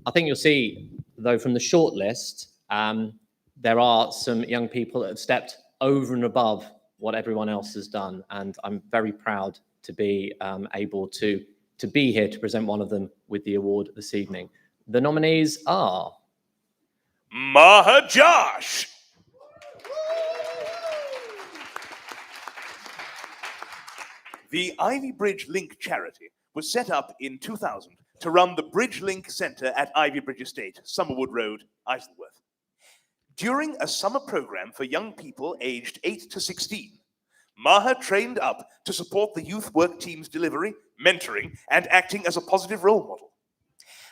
I think you'll see, though, from the short list, there are some young people that have stepped over and above what everyone else has done. And I'm very proud to be able to be here to present one of them with the award this evening. The nominees are... Maha Josh. The Ivy Bridge Link charity was set up in 2000 to run the Bridge Link Centre at Ivy Bridge Estate, Summerwood Road, Isleworth. During a summer program for young people aged 8 to 16, Maha trained up to support the youth work team's delivery, mentoring, and acting as a positive role model.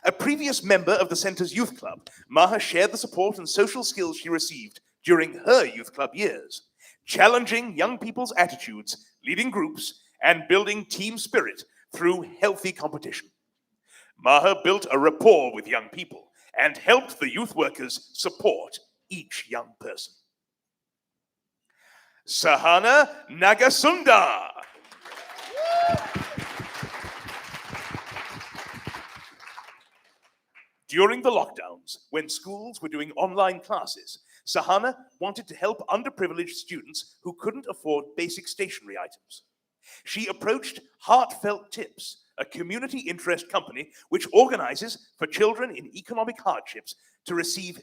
A previous member of the centre's youth club, Maha shared the support and social skills she received during her youth club years, challenging young people's attitudes, leading groups, and building team spirit through healthy competition. Maha built a rapport with young people and helped the youth workers support each young person. Sahana Nagasunda. During the lockdowns, when schools were doing online classes, Sahana wanted to help underprivileged students who couldn't afford basic stationery items. She approached Heartfelt Tips, a community interest company which organizes for children in economic hardships to receive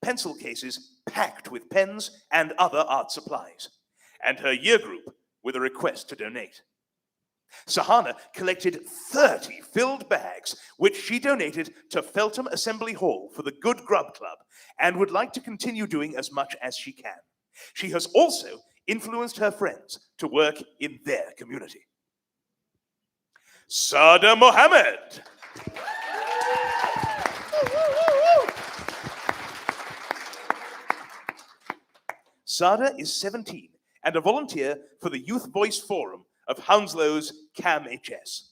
pencil cases packed with pens and other art supplies, and her year group with a request to donate. Sahana collected 30 filled bags, which she donated to Feltham Assembly Hall for the Good Grub Club, and would like to continue doing as much as she can. She has also influenced her friends to work in their community. Sada Mohammed. Sada is 17 and a volunteer for the Youth Voice Forum of Hounslow's CAMHS.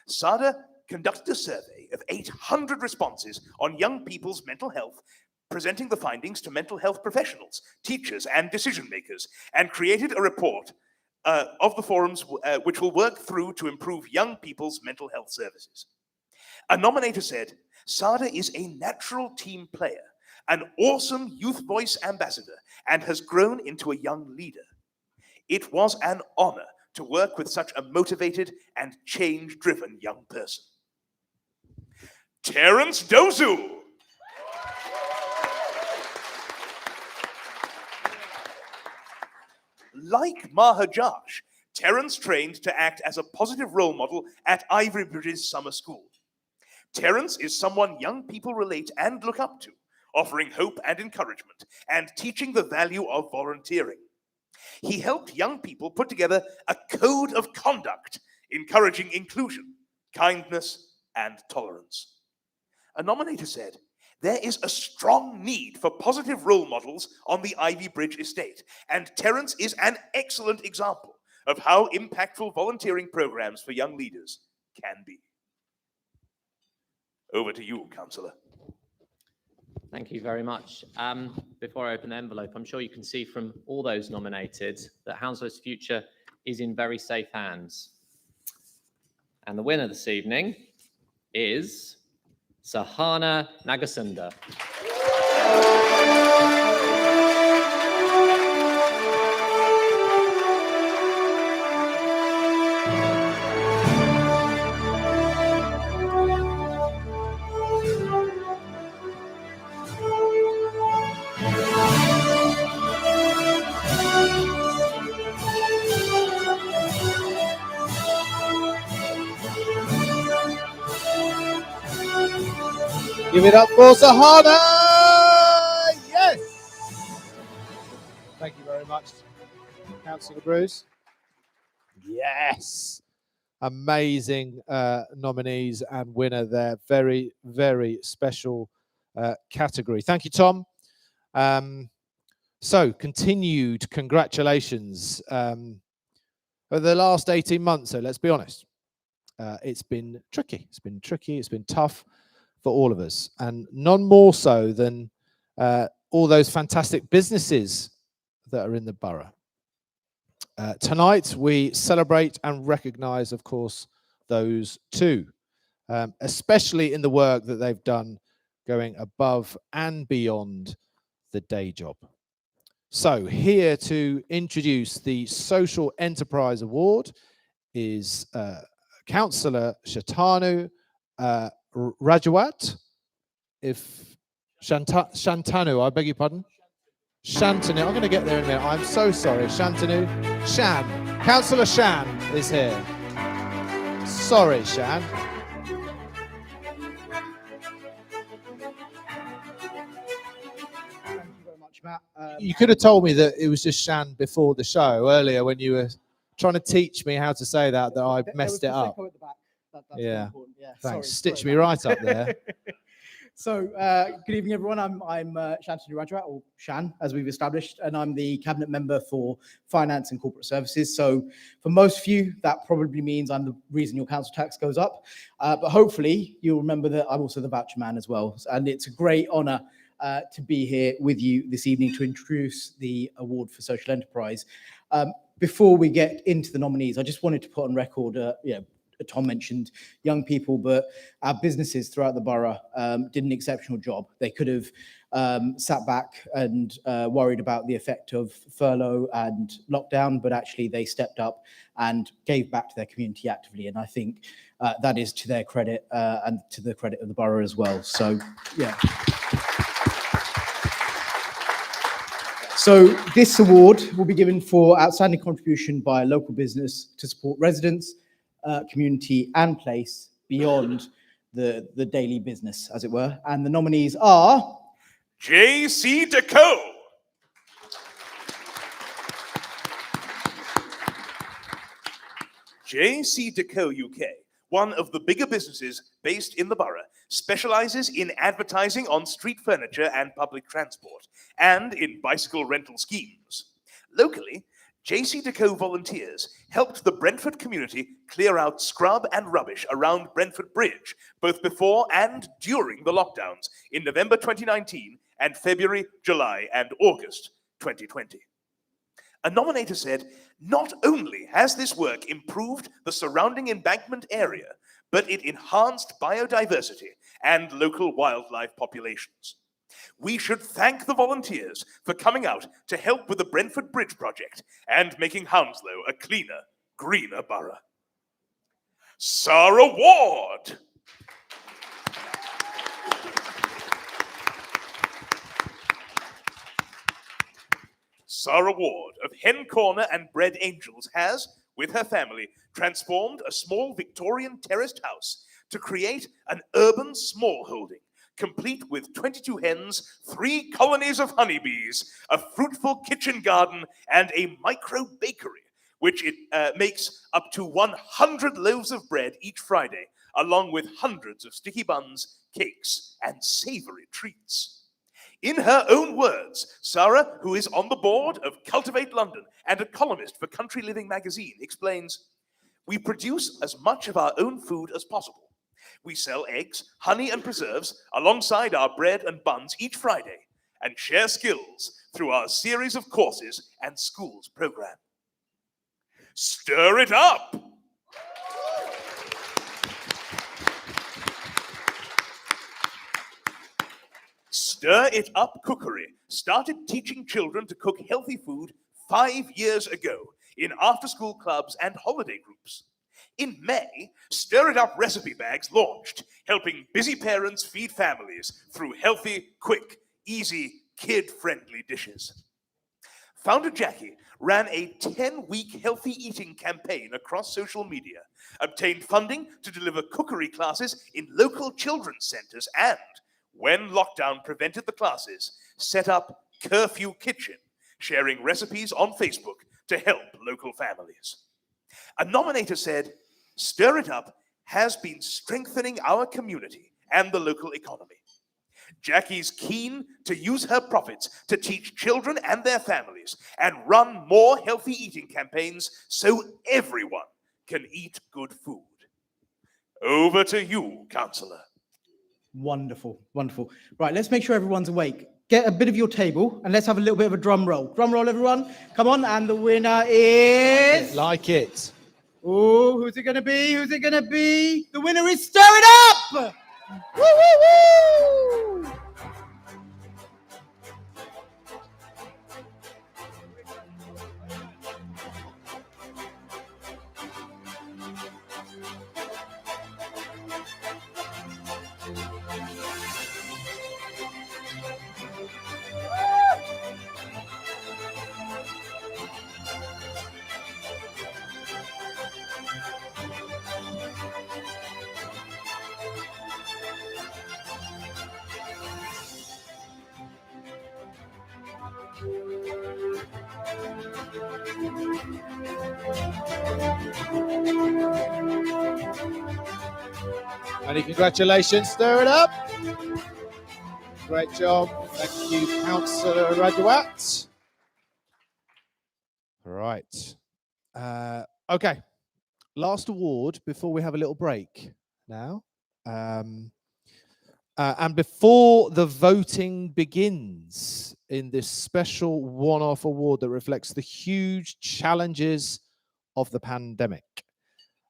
Sada conducted a survey of 800 responses on young people's mental health, presenting the findings to mental health professionals, teachers, and decision makers, and created a report of the forums which will work through to improve young people's mental health services. A nominator said, Sada is a natural team player, an awesome youth voice ambassador, and has grown into a young leader. It was an honor to work with such a motivated and change-driven young person. Terence Dozu. Like Maha Josh, Terence trained to act as a positive role model at Ivy Bridge's summer school. Terence is someone young people relate and look up to, offering hope and encouragement, and teaching the value of volunteering. He helped young people put together a code of conduct, encouraging inclusion, kindness, and tolerance. A nominator said, there is a strong need for positive role models on the Ivy Bridge estate, and Terence is an excellent example of how impactful volunteering programs for young leaders can be. Over to you, Councillor. Thank you very much. Before I open the envelope, I'm sure you can see from all those nominated that Hounslow's future is in very safe hands. And the winner this evening is Sahana Nagasunda. Give it up for Sahana! Yes! Thank you very much, Councillor Bruce. Yes! Amazing nominees and winner there. Very, very special category. Thank you, Tom. So, continued congratulations. Over the last 18 months, so let's be honest, it's been tricky. It's been tricky. It's been tough for all of us, and none more so than all those fantastic businesses that are in the borough. Tonight, we celebrate and recognise, of course, those two, especially in the work that they've done going above and beyond the day job. So here to introduce the Social Enterprise Award is Councillor Shatanu Rajawat, if Shantanu, I beg your pardon. Shantanu, I'm going to get there in a minute. I'm so sorry. Shantanu, Shan, Councillor Shan is here. Sorry, Shan. Thank you very much, Matt. You could have told me that it was just Shan before the show earlier when you were trying to teach me how to say that I messed it up. At the back. That's Yeah. important. Yeah. Thanks. Sorry, Stitch sorry me about right that. up there. So, good evening, everyone. I'm Shantanu Rajawat, or Shan, as we've established, and I'm the cabinet member for Finance and Corporate Services. So, for most of you, that probably means I'm the reason your council tax goes up. But hopefully, you'll remember that I'm also the voucher man as well. And it's a great honour to be here with you this evening to introduce the award for social enterprise. Before we get into the nominees, I just wanted to put on record, Tom mentioned young people, but our businesses throughout the borough did an exceptional job. They could have sat back and worried about the effect of furlough and lockdown, but actually they stepped up and gave back to their community actively. And I think that is to their credit and to the credit of the borough as well. So, yeah. So this award will be given for outstanding contribution by a local business to support residents, community and place beyond the daily business, as it were. And the nominees are... J.C. Deco. J.C. Deco UK, one of the bigger businesses based in the borough, specializes in advertising on street furniture and public transport, and in bicycle rental schemes. Locally, J.C. Deco volunteers helped the Brentford community clear out scrub and rubbish around Brentford Bridge, both before and during the lockdowns in November 2019 and February, July, and August 2020. A nominator said, not only has this work improved the surrounding embankment area, but it enhanced biodiversity and local wildlife populations. We should thank the volunteers for coming out to help with the Brentford Bridge project and making Hounslow a cleaner, greener borough. Sarah Ward. Sarah Ward of Hen Corner and Bread Angels has, with her family, transformed a small Victorian terraced house to create an urban smallholding, complete with 22 hens, 3 colonies of honeybees, a fruitful kitchen garden, and a micro bakery, which it makes up to 100 loaves of bread each Friday, along with hundreds of sticky buns, cakes, and savory treats. In her own words, Sarah, who is on the board of Cultivate London and a columnist for Country Living magazine, explains, we produce as much of our own food as possible. We sell eggs, honey, and preserves alongside our bread and buns each Friday and share skills through our series of courses and schools program. Stir it up! Stir It Up Cookery started teaching children to cook healthy food 5 years ago in after-school clubs and holiday groups. In May, Stir It Up recipe bags launched, helping busy parents feed families through healthy, quick, easy, kid-friendly dishes. Founder Jackie ran a 10-week healthy eating campaign across social media, obtained funding to deliver cookery classes in local children's centers, and, when lockdown prevented the classes, set up Curfew Kitchen, sharing recipes on Facebook to help local families. A nominator said, Stir It Up has been strengthening our community and the local economy. Jackie's keen to use her profits to teach children and their families and run more healthy eating campaigns so everyone can eat good food. Over to you, Councillor. Wonderful, wonderful. Right, let's make sure everyone's awake. Get a bit of your table and let's have a little bit of a drum roll. Drum roll, everyone. Come on, and the winner is... Like it. Oh, who's it going to be? Who's it going to be? The winner is Stir It Up! Woo, woo, woo! Many congratulations. Stir it up. Great job. Thank you, Councillor Rajawat. Right. Okay. Last award before we have a little break now. And before the voting begins in this special one-off award that reflects the huge challenges of the pandemic,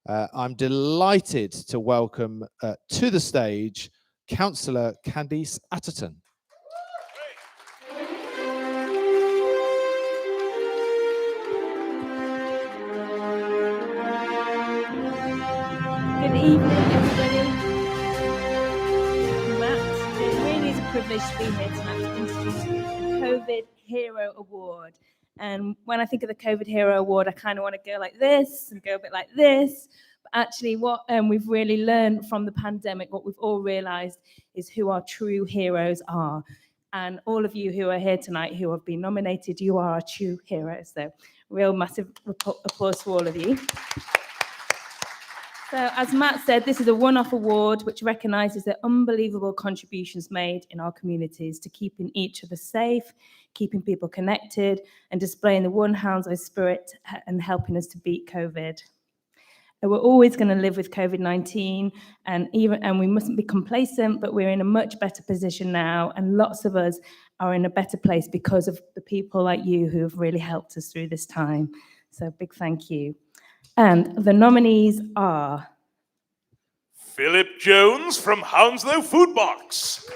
I'm delighted to welcome to the stage Councillor Candice Atherton. Good evening, everybody. Matt, it really is a privilege to be here tonight to introduce the COVID Hero Award. And when I think of the COVID Hero Award, I kind of want to go like this and go a bit like this. But actually, what we've really learned from the pandemic, what we've all realized is who our true heroes are. And all of you who are here tonight who have been nominated, you are our true heroes. So real massive applause to all of you. So as Matt said, this is a one-off award which recognises the unbelievable contributions made in our communities to keeping each other safe, keeping people connected, and displaying the one Hounslow spirit and helping us to beat COVID. And we're always going to live with COVID-19, and we mustn't be complacent, but we're in a much better position now, and lots of us are in a better place because of the people like you who have really helped us through this time. So big thank you. And the nominees are Philip Jones from Hounslow Food Box.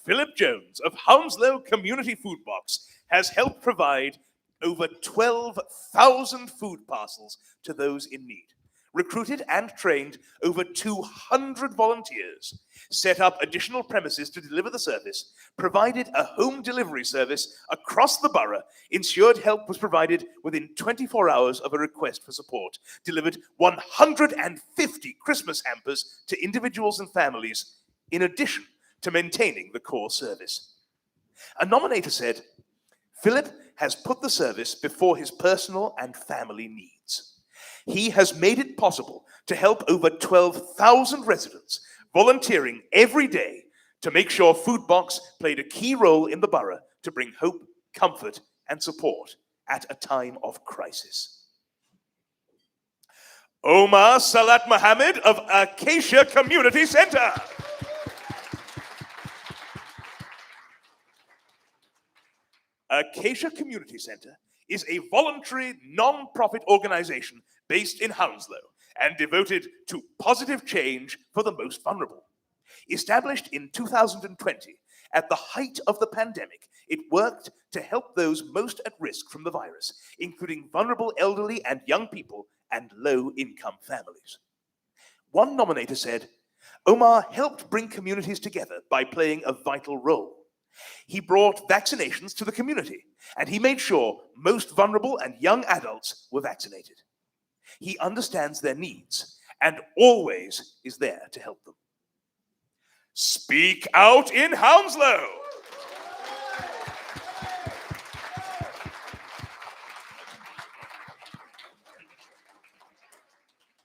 Philip Jones of Hounslow Community Food Box has helped provide over 12,000 food parcels to those in need, recruited and trained over 200 volunteers, set up additional premises to deliver the service, provided a home delivery service across the borough, ensured help was provided within 24 hours of a request for support, delivered 150 Christmas hampers to individuals and families, in addition to maintaining the core service. A nominator said, Philip has put the service before his personal and family needs. He has made it possible to help over 12,000 residents, volunteering every day to make sure Food Box played a key role in the borough to bring hope, comfort, and support at a time of crisis. Omar Salat Mohammed of Acacia Community Centre. Acacia Community Centre is a voluntary, non-profit organization based in Hounslow and devoted to positive change for the most vulnerable. Established in 2020, at the height of the pandemic, it worked to help those most at risk from the virus, including vulnerable elderly and young people and low-income families. One nominator said, Omar helped bring communities together by playing a vital role. He brought vaccinations to the community, and he made sure most vulnerable and young adults were vaccinated. He understands their needs and always is there to help them. Speak Out in Hounslow.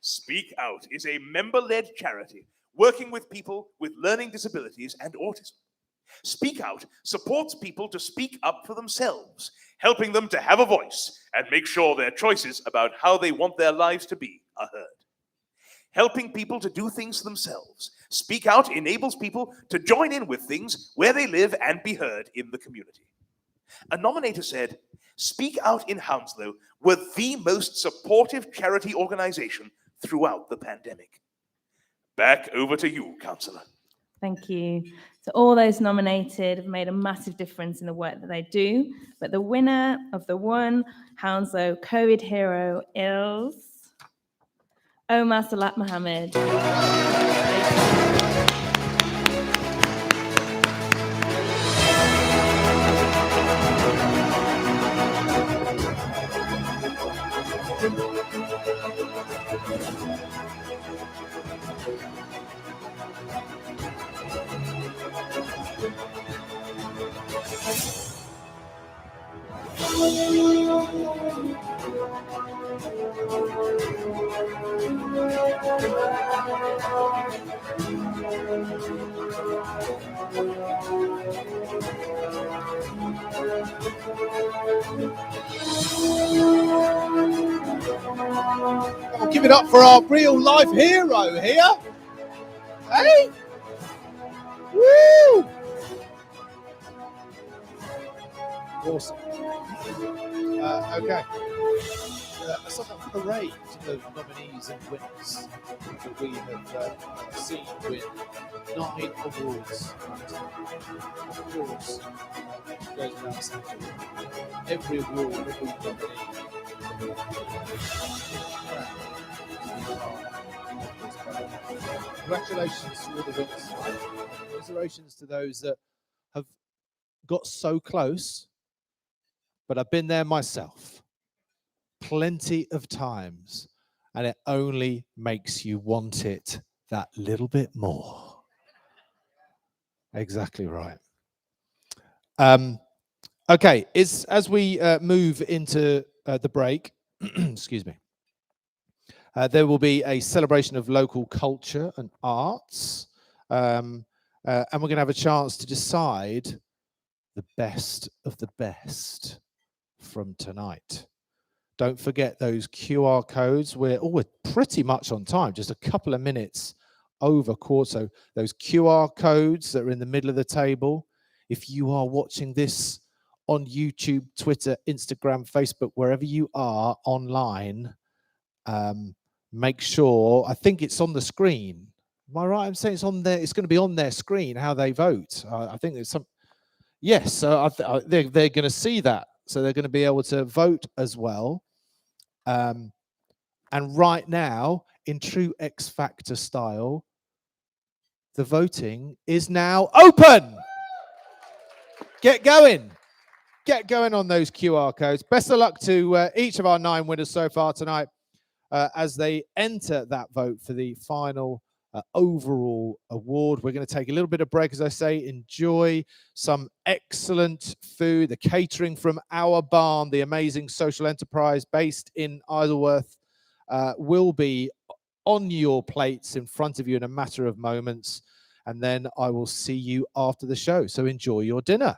Speak Out is a member-led charity working with people with learning disabilities and autism. Speak Out supports people to speak up for themselves, helping them to have a voice and make sure their choices about how they want their lives to be are heard. Helping people to do things themselves, Speak Out enables people to join in with things where they live and be heard in the community. A nominator said, Speak Out in Hounslow were the most supportive charity organization throughout the pandemic. Back over to you, Councillor. Thank you. So all those nominated have made a massive difference in the work that they do. But the winner of the one Hounslow COVID Hero is Omar Salat Mohammed. We'll give it up for our real life hero here. Hey! Woo! Awesome. Okay. A sort of parade of nominees and winners that we have seen win 9 awards. Of course, it goes without saying, every award, every nominee. Congratulations to all the winners. Congratulations to those that have got so close, but I've been there myself plenty of times, and it only makes you want it that little bit more. Exactly right. Okay, as we move into the break, excuse me, there will be a celebration of local culture and arts, and we're going to have a chance to decide the best of the best from tonight. Don't forget those QR codes. We're pretty much on time, just a couple of minutes over quarter. So those QR codes that are in the middle of the table, if you are watching this on YouTube, Twitter, Instagram, Facebook, wherever you are online, make sure, I think it's on the screen. Am I right? I'm saying it's on there. It's going to be on their screen, how they vote. I think there's some, yes, they're going to see that. So they're going to be able to vote as well. And right now, in true X Factor style, the voting is now open. Get going. Get going on those QR codes. Best of luck to each of our 9 winners so far tonight as they enter that vote for the final overall award. We're going to take a little bit of break, as I say, enjoy some excellent food, the catering from Our Barn, the amazing social enterprise based in Isleworth, will be on your plates in front of you in a matter of moments. And then I will see you after the show. So enjoy your dinner.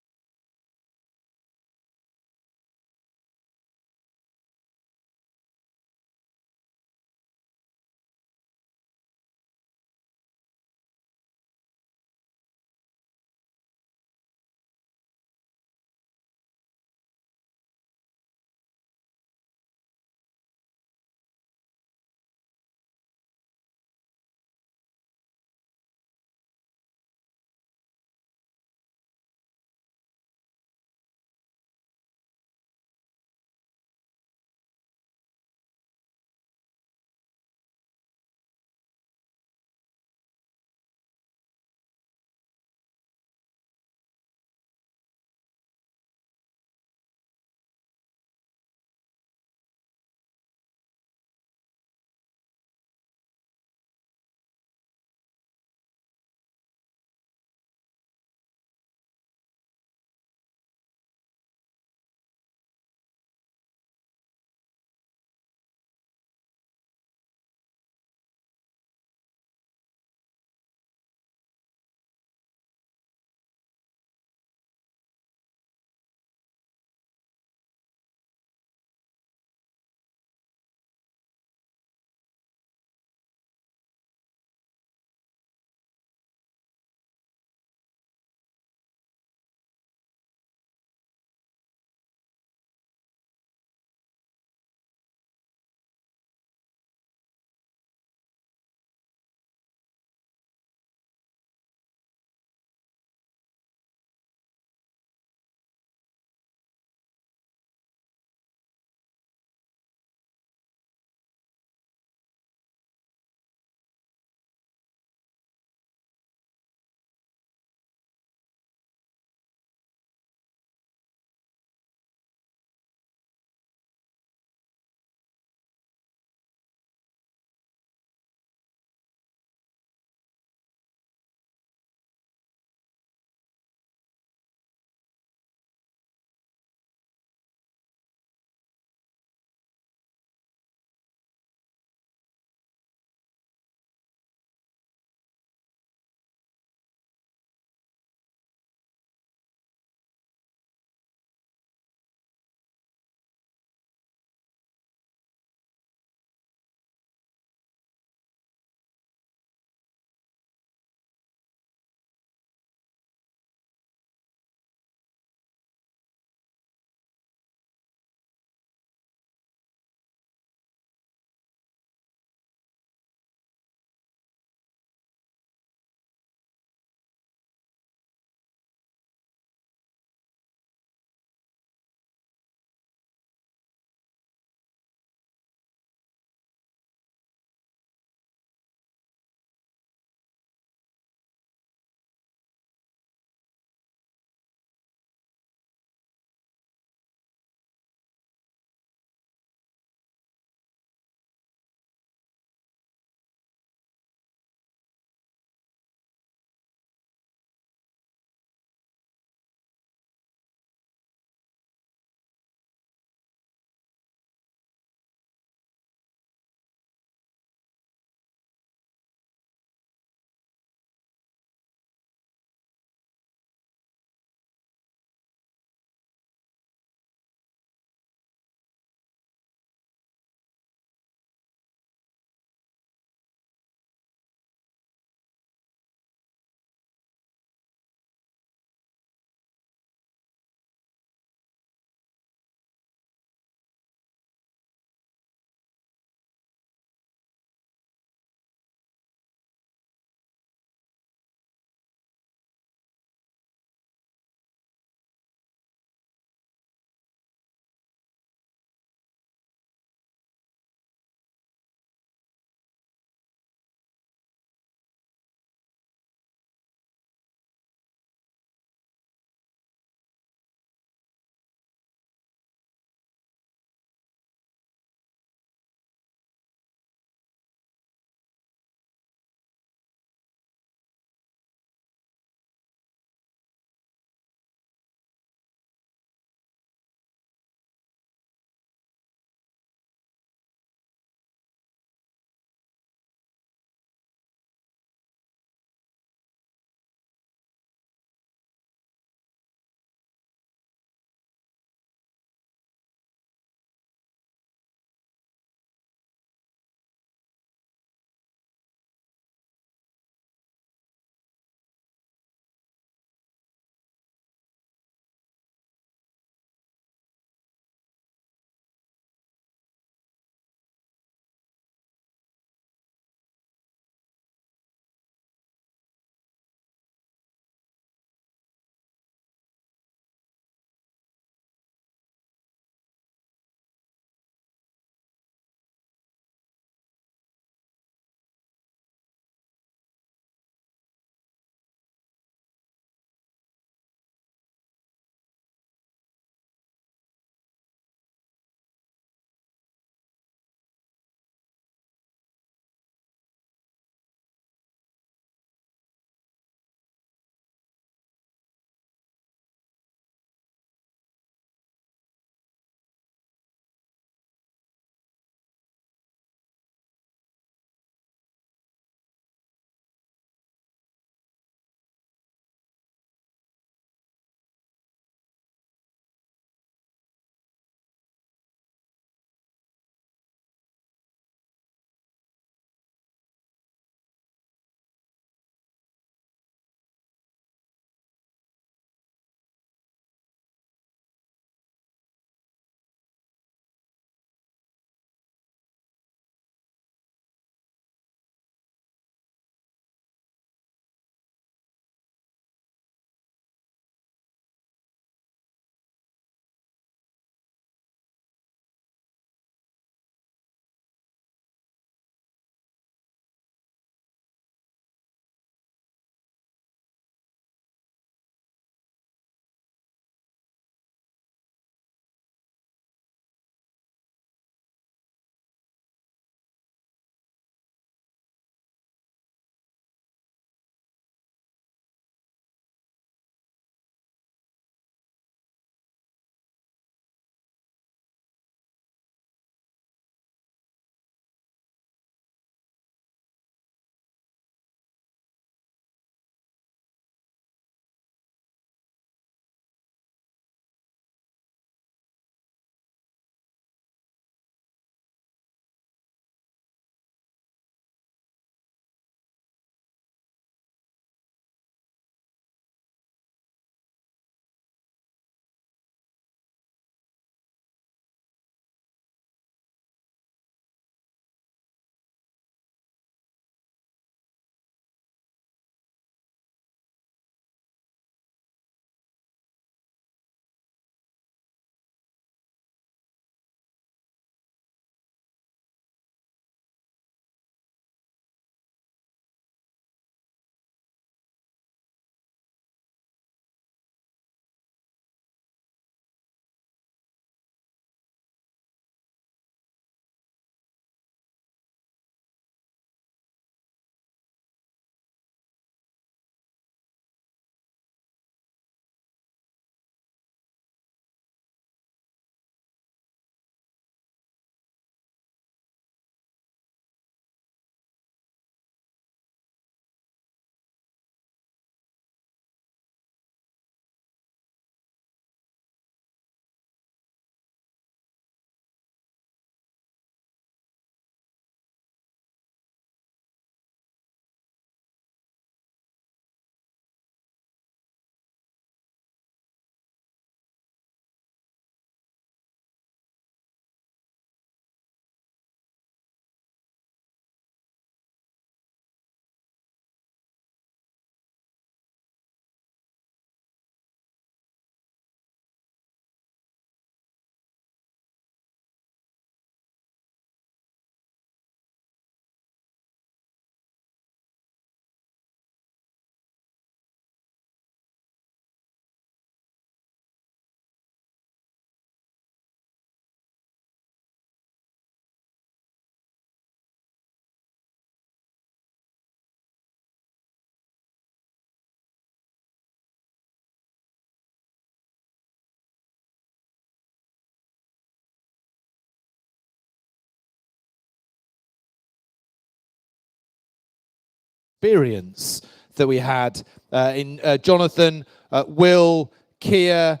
experience that we had in Jonathan, Will, Kia,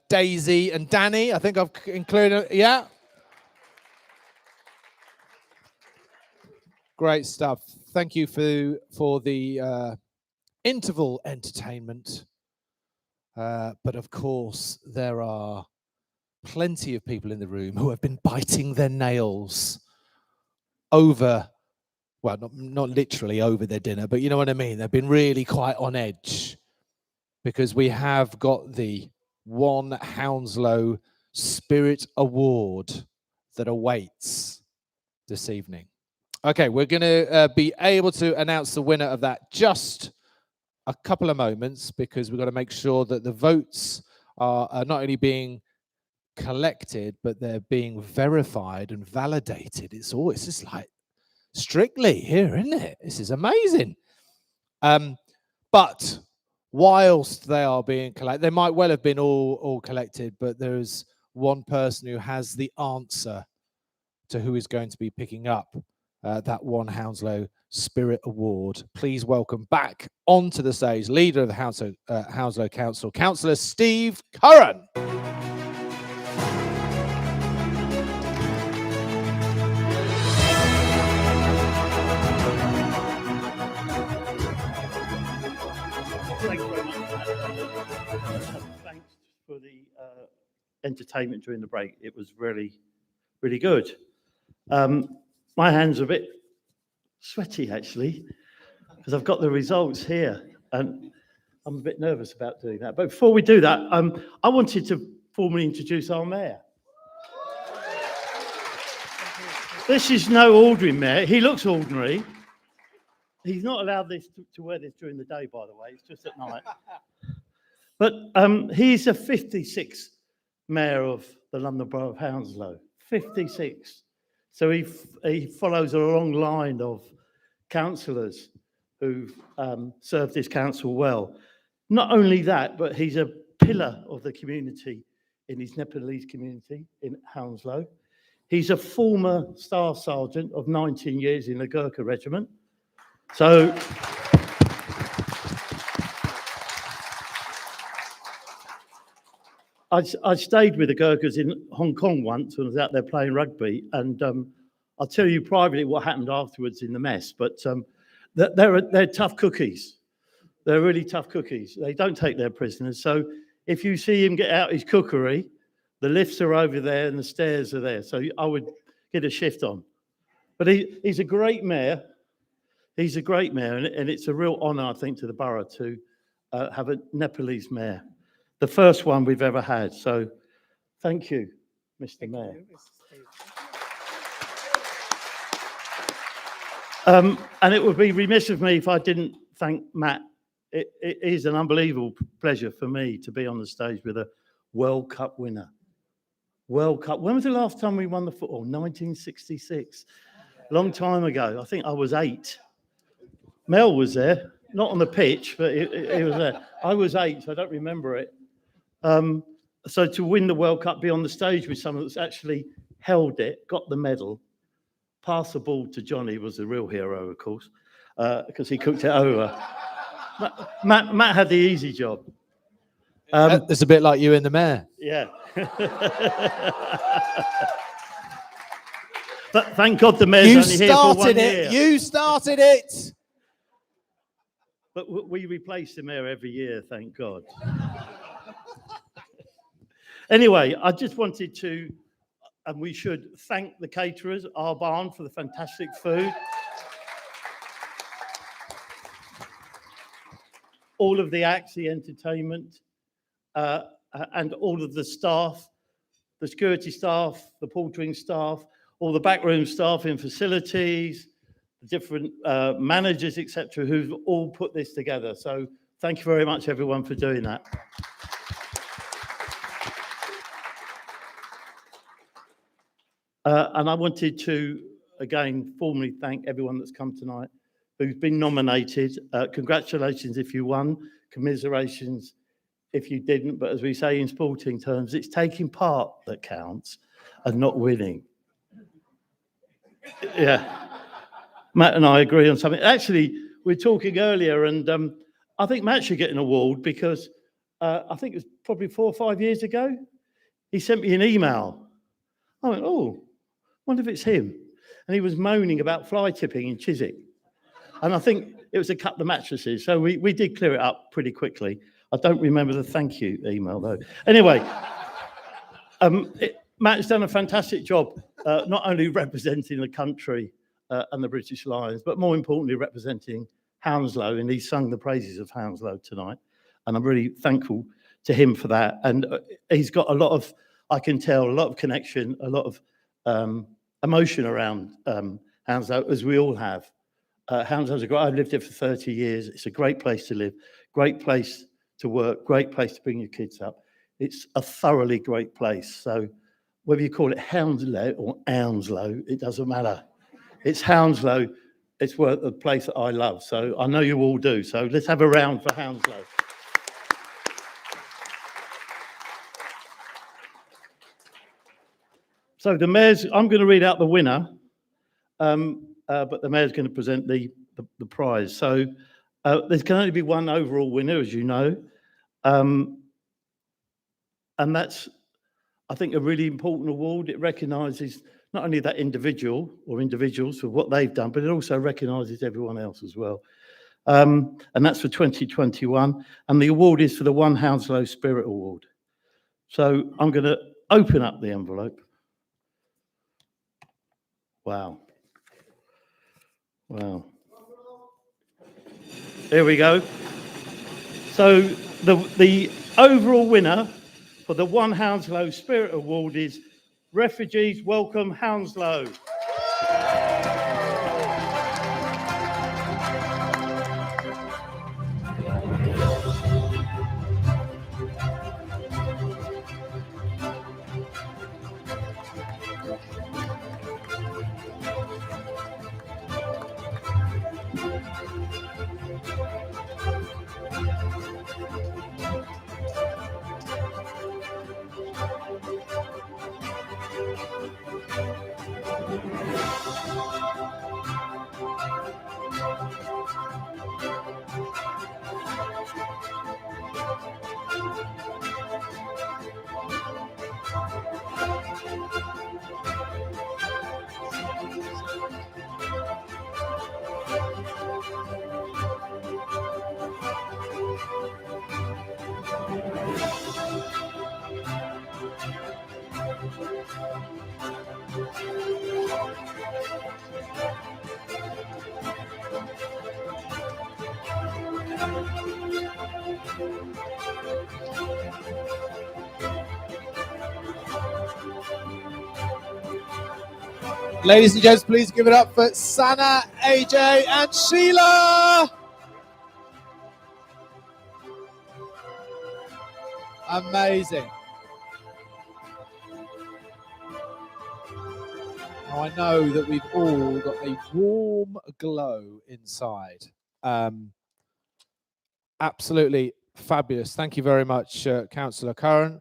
Daisy, and Danny. I think I've included, yeah. Great stuff. Thank you for the interval entertainment. But of course, there are plenty of people in the room who have been biting their nails over, well, not literally over their dinner, but you know what I mean. They've been really quite on edge because we have got the One Hounslow Spirit Award that awaits this evening. Okay, we're going to be able to announce the winner of that just a couple of moments because we've got to make sure that the votes are not only being collected, but they're being verified and validated. It's just like Strictly here, isn't it? This is amazing. But whilst they are being collected, they might well have been all collected, but there's one person who has the answer to who is going to be picking up that One Hounslow Spirit Award. Please welcome back onto the stage, leader of the Hounslow Council, Councillor Steve Curran. Thanks very much. Thanks for the entertainment during the break. It was really, really good. My hands are a bit sweaty, actually, because I've got the results here, and I'm a bit nervous about doing that. But before we do that, I wanted to formally introduce our mayor. This is no ordinary mayor. He looks ordinary. He's not allowed to wear this during the day, by the way. It's just at night. But he's a 56th mayor of the London Borough of Hounslow. 56. So he follows a long line of councillors who've served this council well. Not only that, but he's a pillar of the community in his Nepalese community in Hounslow. He's a former Staff Sergeant of 19 years in the Gurkha Regiment. So I stayed with the Gurkhas in Hong Kong once when I was out there playing rugby, and I'll tell you privately what happened afterwards in the mess, but they're tough cookies. They're really tough cookies. They don't take their prisoners. So if you see him get out his cookery, the lifts are over there and the stairs are there. So I would get a shift on. But he's a great mayor. He's a great mayor, and it's a real honour, I think, to the borough to have a Nepalese mayor, the first one we've ever had. So thank you, Mr. Mayor. And it would be remiss of me if I didn't thank Matt. It is an unbelievable pleasure for me to be on the stage with a World Cup winner. World Cup. When was the last time we won the football? 1966. Long time ago. I think I was 8. Mel was there, not on the pitch, but he was there. I was 8, so I don't remember it. So to win the World Cup, be on the stage with someone that's actually held it, got the medal, pass the ball to Johnny was the real hero, of course, because he cooked it over. Matt had the easy job. It's a bit like you and the mayor. Yeah. But thank God the mayor's only here for 1 year. You started it. But we replace the mayor every year, thank God. Anyway, I just wanted to, and we should thank the caterers, our barn, for the fantastic food. All of the acts, the entertainment, and all of the staff, the security staff, the portering staff, all the backroom staff in facilities, the different managers, etc., who've all put this together. So thank you very much, everyone, for doing that. And I wanted to, again, formally thank everyone that's come tonight who's been nominated. Congratulations if you won, commiserations if you didn't. But as we say in sporting terms, it's taking part that counts and not winning. Yeah. Matt and I agree on something. Actually, we were talking earlier, and I think Matt should get an award because I think it was probably 4 or 5 years ago. He sent me an email. I went, oh, wonder if it's him. And he was moaning about fly tipping in Chiswick. And I think it was a couple of mattresses. So we did clear it up pretty quickly. I don't remember the thank you email, though. Anyway, Matt's done a fantastic job, not only representing the country and the British Lions, but more importantly, representing Hounslow. And he's sung the praises of Hounslow tonight. And I'm really thankful to him for that. And he's got a lot of, I can tell, a lot of connection, a lot of emotion around Hounslow, as we all have. Hounslow's I've lived here for 30 years. It's a great place to live, great place to work, great place to bring your kids up. It's a thoroughly great place. So whether you call it Hounslow or Hounslow, it doesn't matter. It's Hounslow. It's a place that I love. So I know you all do. So let's have a round for Hounslow. So the mayor's, I'm going to read out the winner, but the mayor's going to present the prize. So there can only be one overall winner, as you know. And that's, I think, a really important award. It recognises not only that individual or individuals for what they've done, but it also recognises everyone else as well. And that's for 2021. And the award is for the One Hounslow Spirit Award. So I'm going to open up the envelope. Wow. Wow. There we go. So the overall winner for the One Hounslow Spirit Award is Refugees Welcome Hounslow. Ladies and gents, please give it up for Sana, AJ, and Sheila. Amazing. Now, I know that we've all got a warm glow inside. Absolutely fabulous. Thank you very much, Councillor Curran.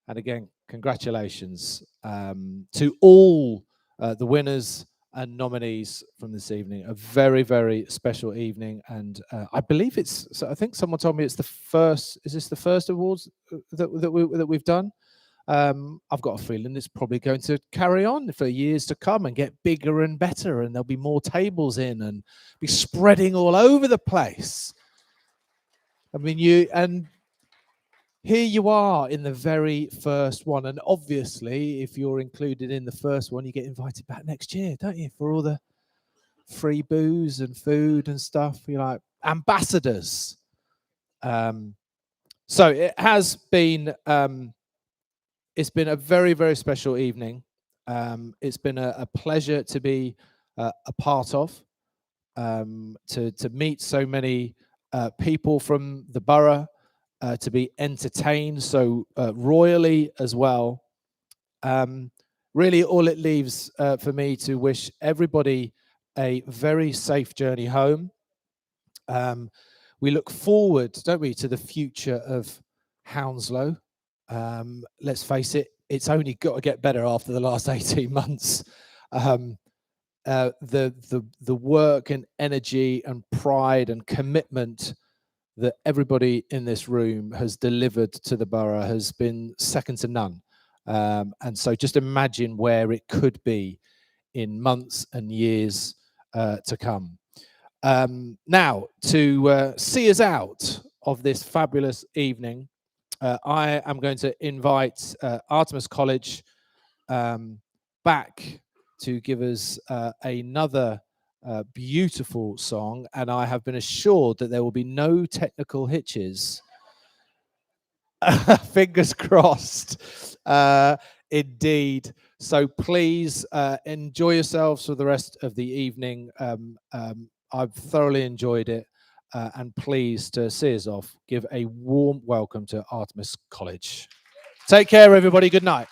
And again, congratulations to all the winners and nominees from this evening. A very, very special evening. And I believe it's, so I think someone told me it's the first, is this the first awards that we've done? I've got a feeling it's probably going to carry on for years to come and get bigger and better, and there'll be more tables in and be spreading all over the place. I mean, here you are in the very first one, and obviously if you're included in the first one, you get invited back next year, don't you, for all the free booze and food and stuff. You're like ambassadors. So it has been it's been a very, very special evening. It's been a pleasure to be a part of, to meet so many people from the borough, to be entertained so royally as well. Really, all it leaves for me to wish everybody a very safe journey home. We look forward, don't we, to the future of Hounslow. Let's face it, it's only got to get better after the last 18 months. the work and energy and pride and commitment that everybody in this room has delivered to the borough has been second to none. And so just imagine where it could be in months and years to come. Now, to see us out of this fabulous evening, I am going to invite Artemis College back to give us another beautiful song, and I have been assured that there will be no technical hitches. Fingers crossed, indeed. So please enjoy yourselves for the rest of the evening. I've thoroughly enjoyed it, and please, to see us off, give a warm welcome to Artemis College. Take care, everybody. Good night.